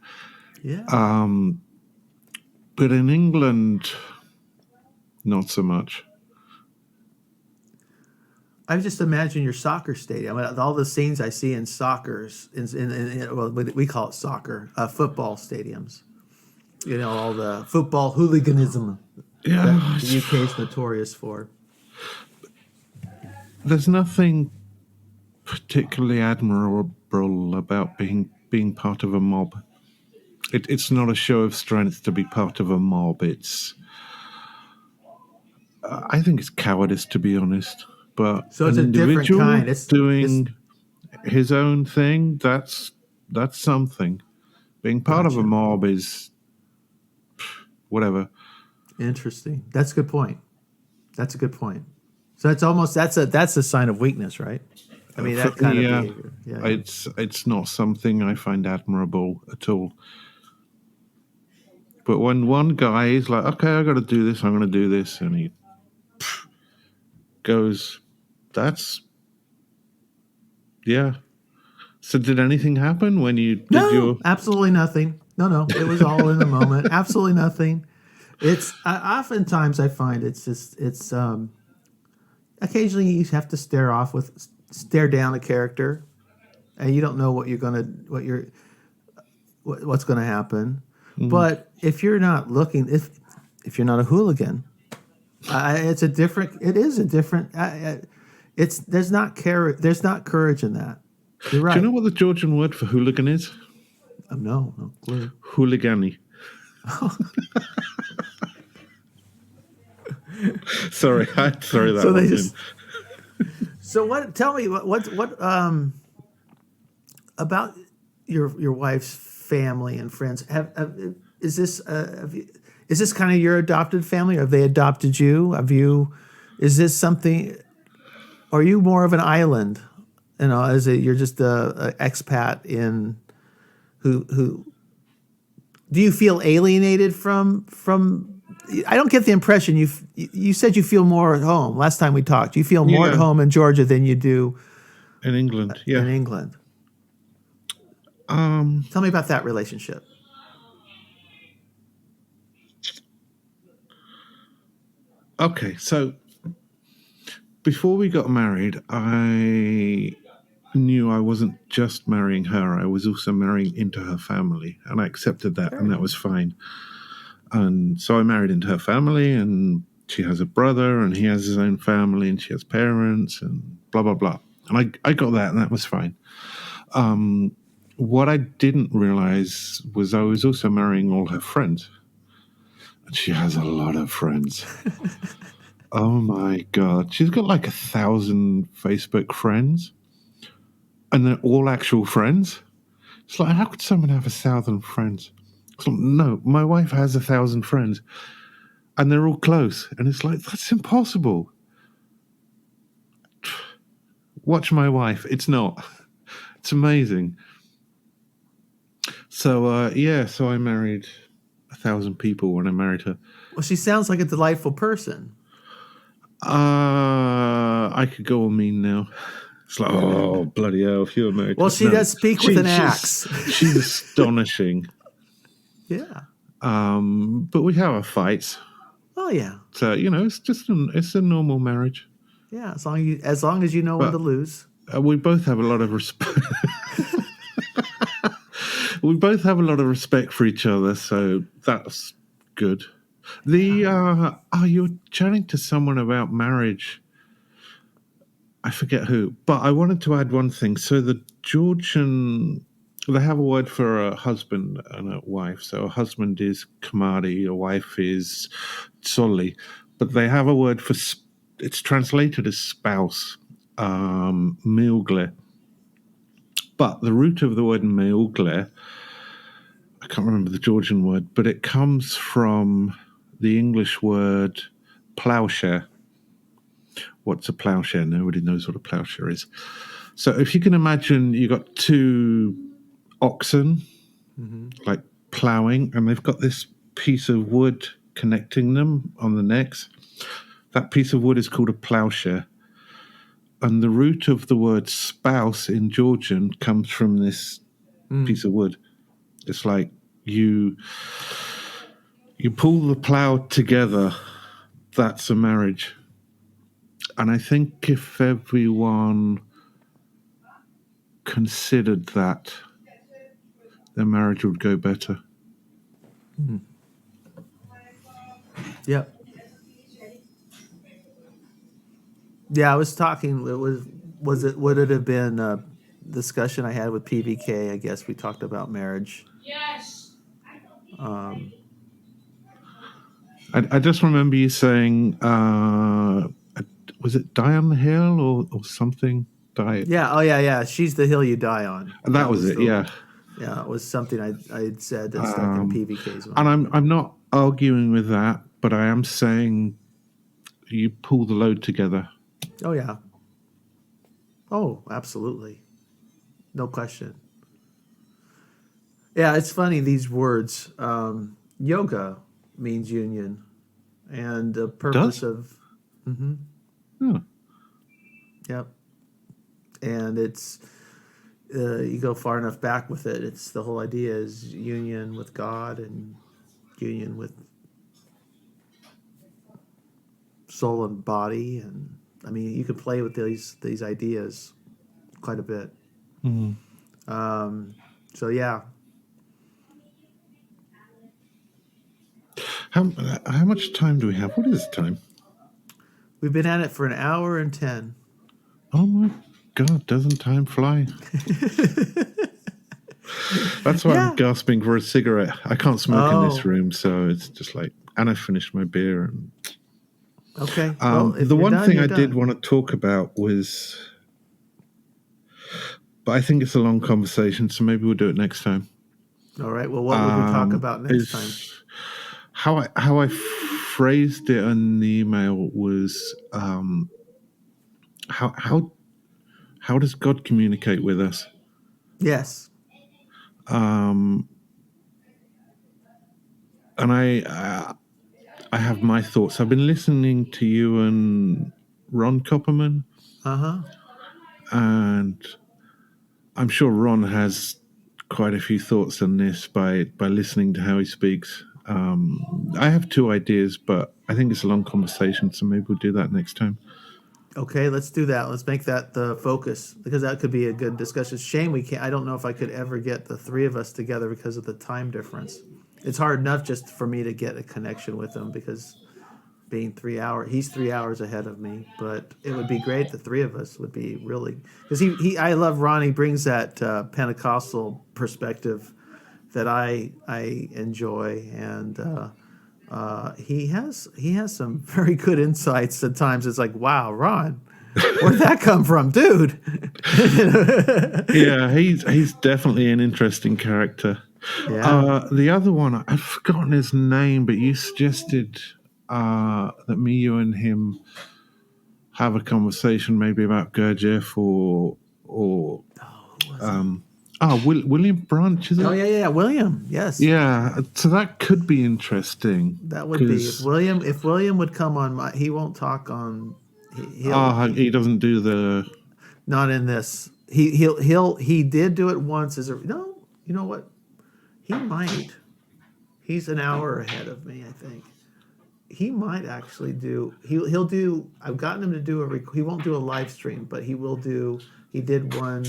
Yeah. But in England, not so much. I just imagine your soccer stadium. All the scenes I see in soccer's, well, we call it soccer, football stadiums. All the football hooliganism that the UK is notorious for. There's nothing particularly admirable about being part of a mob. It's not a show of strength to be part of a mob. I think it's cowardice, to be honest. But So it's an a different individual kind. doing his own thing, that's something. Being part of a mob is whatever. Interesting. That's a good point. So that's a sign of weakness, right? I mean, that kind of behavior. Yeah. It's not something I find admirable at all. But when one guy is like, okay, I got to do this, I'm going to do this, and he goes, yeah. So did anything happen when you did your... Absolutely nothing. No, it was all in the moment. Absolutely nothing. Oftentimes I find it's occasionally you have to stare down a character, and you don't know what's going to happen. Mm-hmm. But if you're not looking, if you're not a hooligan, it is a different. There's not courage in that. You're right. Do you know what the Georgian word for hooligan is? No clue. Hooligani. Sorry, that. So they just. So what? Tell me what about your wife's family and friends? Is this kind of your adopted family? Or have they adopted you? Is this something? Are you more of an island? You're just a expat in who? Do you feel alienated from? I don't get the impression you said you feel more at home. Last time we talked, you feel more at home in Georgia than you do in England. Yeah, in England. Tell me about that relationship. Okay, so before we got married, I knew I wasn't just marrying her. I was also marrying into her family, and I accepted that, and that was fine. And so I married into her family, and she has a brother, and he has his own family, and she has parents, and blah, blah, blah. And I got that, and that was fine. What I didn't realize was I was also marrying all her friends. And she has a lot of friends. Oh, my God. She's got like 1,000 Facebook friends, and they're all actual friends. It's like, how could someone have 1,000 friends? It's like, no, my wife has 1,000 friends, and they're all close. And it's like, that's impossible. Watch my wife. It's not. It's amazing. So, so I married 1,000 people when I married her. Well, she sounds like a delightful person. I could go on mean now. It's like, oh, bloody hell, if you're married. Well, she does speak with an axe. She's astonishing. Yeah. But we have our fights. Oh yeah. So it's just it's a normal marriage. Yeah, as long as you know when to lose. We both have a lot of respect. We both have a lot of respect for each other, so that's good. You were chatting to someone about marriage. I forget who, but I wanted to add one thing. So the Georgian They have a word for a husband and a wife. So a husband is kamari, a wife is tsoli. But they have a word for, it's translated as spouse, meogle. But the root of the word meogle, I can't remember the Georgian word, but it comes from the English word plowshare. What's a plowshare? Nobody knows what a plowshare is. So if you can imagine, you got two oxen, like plowing, and they've got this piece of wood connecting them on the necks. That piece of wood is called a plowshare. And the root of the word spouse in Georgian comes from this piece of wood. It's like you pull the plow together, that's a marriage. And I think if everyone considered that, their marriage would go better. Yep. Yeah, I was talking. Would it have been a discussion I had with PVK? I guess we talked about marriage. Yes. I just remember you saying, was it Die on the Hill or something? Die. Yeah. Oh, yeah. She's the hill you die on. That was it. Yeah. Yeah, it was something I had said that stuck in PVK's mind. And I'm not arguing with that, but I am saying you pull the load together. Oh, yeah. Oh, absolutely. No question. Yeah, it's funny, these words. Yoga means union. And the purpose of... Oh. Yep. And it's... you go far enough back with it, it's the whole idea is union with God and union with soul and body. And I mean, you can play with these ideas quite a bit. So yeah. How much time do we have? What is time? We've been at it for 1 hour and 10. Oh my God, doesn't time fly? That's why I'm gasping for a cigarette. I can't smoke in this room, so it's just like, and I finished my beer. And okay. Well, if the you're one done, thing you're I done. did want to talk about was, but I think it's a long conversation, so maybe we'll do it next time. All right. Well, what would we talk about next time? How I phrased it in the email was how does God communicate with us? Yes. And I have my thoughts. I've been listening to you and Ron Copperman. And I'm sure Ron has quite a few thoughts on this by listening to how he speaks. I have two ideas, but I think it's a long conversation, so maybe we'll do that next time. Okay, let's do that. Let's make that the focus, because that could be a good discussion. Shame we can't. I don't know if I could ever get the three of us together because of the time difference. It's hard enough just for me to get a connection with him because being 3 hours, he's 3 hours ahead of me. But it would be great. The three of us would be really, because I love Ron. He brings that Pentecostal perspective that I enjoy, and he has some very good insights. At times, it's like, wow, Ron, where'd that come from, dude? Yeah, he's definitely an interesting character. Yeah. The other one, I've forgotten his name, but you suggested that me, you, and him have a conversation maybe about Gurdjieff or William Branch, is it? Oh yeah, William. Yes. Yeah, so that could be interesting. That would be if William would come on. He won't talk on. He doesn't do the. Not in this. He did do it once as a no. You know what? He might. He's an hour ahead of me, I think. He might actually do. He'll do. I've gotten him to do he won't do a live stream, but he will do. He did one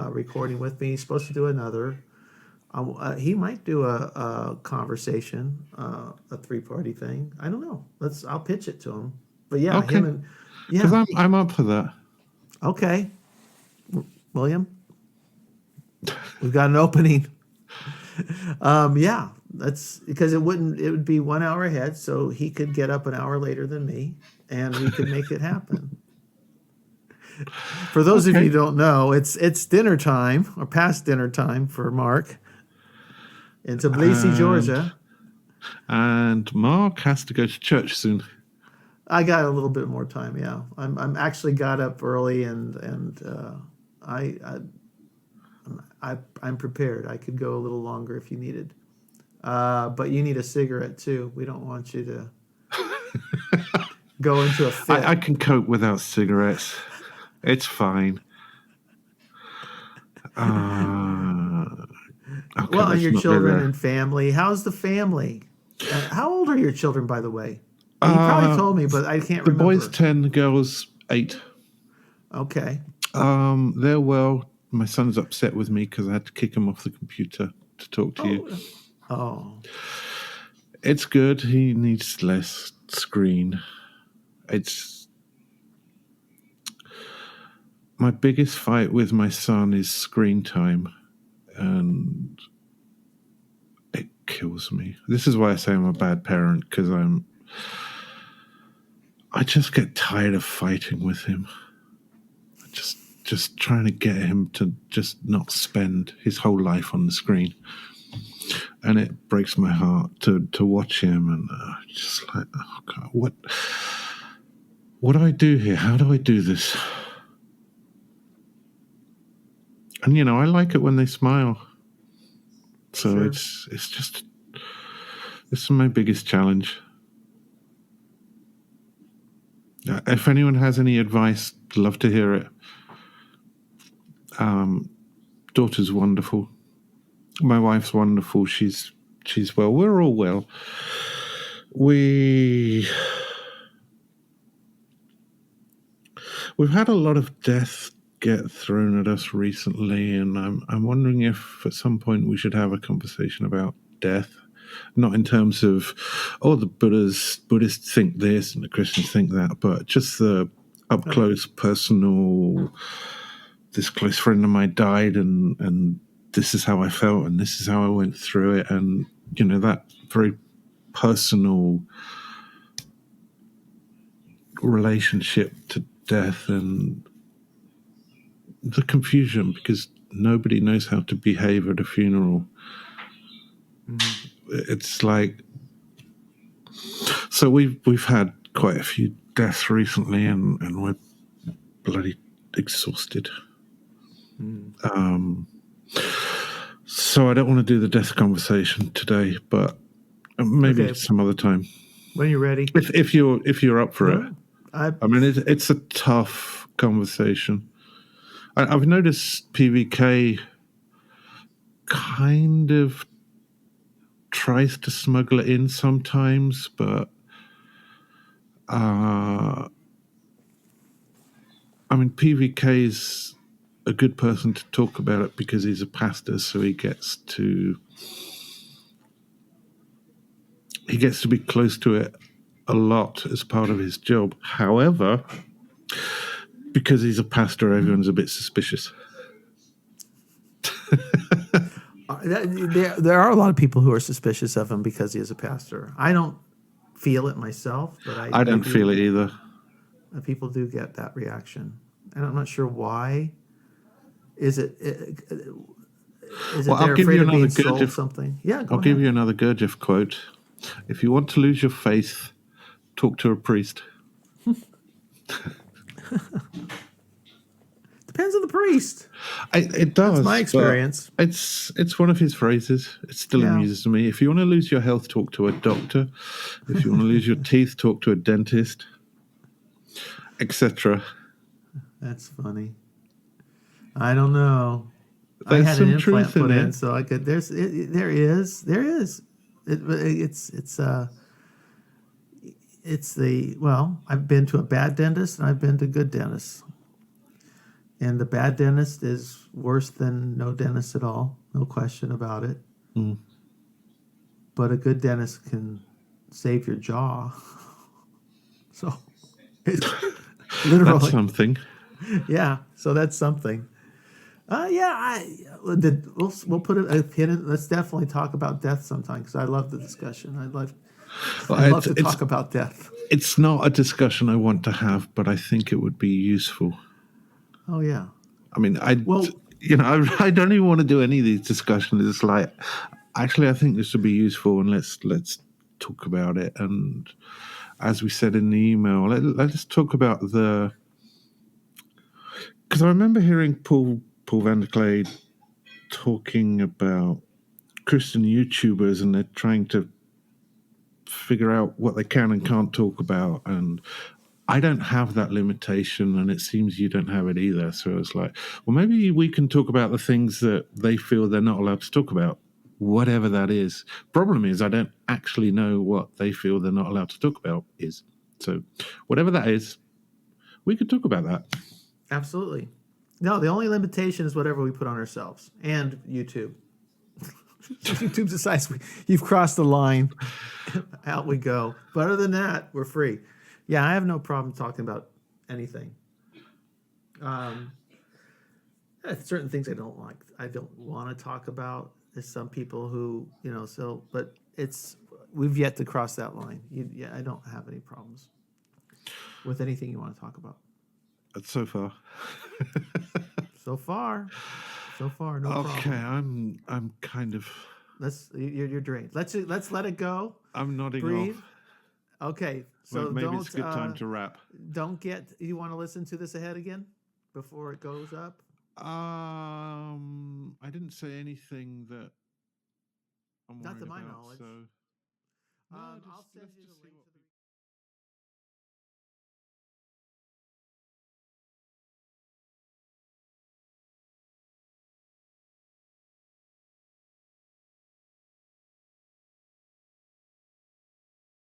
recording with me. He's supposed to do another. He might do a conversation, a 3-party thing. I don't know. I'll pitch it to him. But yeah, okay. Because I'm up for that. Okay, William. We've got an opening. Yeah, that's because it would be 1 hour ahead, so he could get up an hour later than me, and we could make it happen. For those of you Okay. who don't know, it's dinner time or past dinner time for Mark in Tbilisi, And Georgia. and Mark has to go to church soon. I got a little bit more time. Yeah, I'm actually got up early and I, I'm prepared. I could go a little longer if you needed. But you need a cigarette too. We don't want you to go into a fit. I can cope without cigarettes. It's fine. Okay, Well, and let's your not go children there. and family. How's the family? How old are your children, by the way? You probably Uh, told me, but I can't the boys remember. 10, the girls 8. Okay. They're well. My son's upset with me because I had to kick him off the computer to talk to you. Oh. It's good. He needs less screen. It's my biggest fight with my son is screen time, and it kills me. This is why I say I'm a bad parent, because I just get tired of fighting with him. Just trying to get him to just not spend his whole life on the screen. And it breaks my heart to watch him, and just like, oh God, what do I do here? How do I do this? And I like it when they smile. So Sure. it's just, this is my biggest challenge. If anyone has any advice, love to hear it. Daughter's wonderful. My wife's wonderful. She's well. We're all well. We've had a lot of death get thrown at us recently, and I'm wondering if at some point we should have a conversation about death. Not in terms of, the Buddhists think this and the Christians think that, but just the up close, personal. This close friend of mine died, and this is how I felt, and this is how I went through it, and that very personal relationship to death and the confusion, because nobody knows how to behave at a funeral. It's like, so we've had quite a few deaths recently, and we're bloody exhausted. So I don't want to do the death conversation today, but maybe some other time when you're ready. If you're up for it. I mean, it's a tough conversation. I've noticed PVK kind of tries to smuggle it in sometimes, but I mean, PVK's a good person to talk about it because he's a pastor, so he gets to be close to it a lot as part of his job. However, because he's a pastor, everyone's a bit suspicious. There are a lot of people who are suspicious of him because he is a pastor. I don't feel it myself, but I don't feel it either. People do get that reaction, and I'm not sure why. Is it they're afraid of being sold something? Yeah, I'll give you another Gurdjieff quote. If you want to lose your faith, talk to a priest. Depends on the priest. It does. That's my experience. It's one of his phrases. It still amuses me. If you want to lose your health, talk to a doctor. If you want to lose your teeth, talk to a dentist, etc. That's funny. I don't know. There's I had some an implant truth put in in, it. so I could. There is. I've been to a bad dentist and I've been to good dentists. And the bad dentist is worse than no dentist at all. No question about it. Mm. But a good dentist can save your jaw. So, it's literally. That's something. Yeah, so that's something. We'll put a pin in. Let's definitely talk about death sometime because I love the discussion. Well, I'd love to talk about death. It's not a discussion I want to have, but I think it would be useful. Oh yeah. I mean, Well, I don't even want to do any of these discussions. It's like, actually, I think this would be useful, and let's talk about it. And as we said in the email, let's talk about because I remember hearing Paul van der Clay talking about Christian YouTubers, and they're trying to figure out what they can and can't talk about. And I don't have that limitation, and it seems you don't have it either. So it's like, well, maybe we can talk about the things that they feel they're not allowed to talk about, whatever that is. Problem is, I don't actually know what they feel they're not allowed to talk about is. So whatever that is, we could talk about that. absolutely. No, the only limitation is whatever we put on ourselves and YouTube. YouTube decides you've crossed the line. Out we go. But other than that, we're free. Yeah, I have no problem talking about anything. Certain things I don't like. I don't want to talk about. There's some people who, but we've yet to cross that line. Yeah, I don't have any problems with anything you want to talk about. So far. So far, no Okay, problem. I'm kind of You're drained. Let's let it go. I'm nodding Breathe. off. Okay, so Maybe it's a good time to wrap. Don't get. You want to listen to this ahead again before it goes up? I didn't say anything that I'm Not worried to my about. knowledge. So no, I'll send let's you just the see link what to the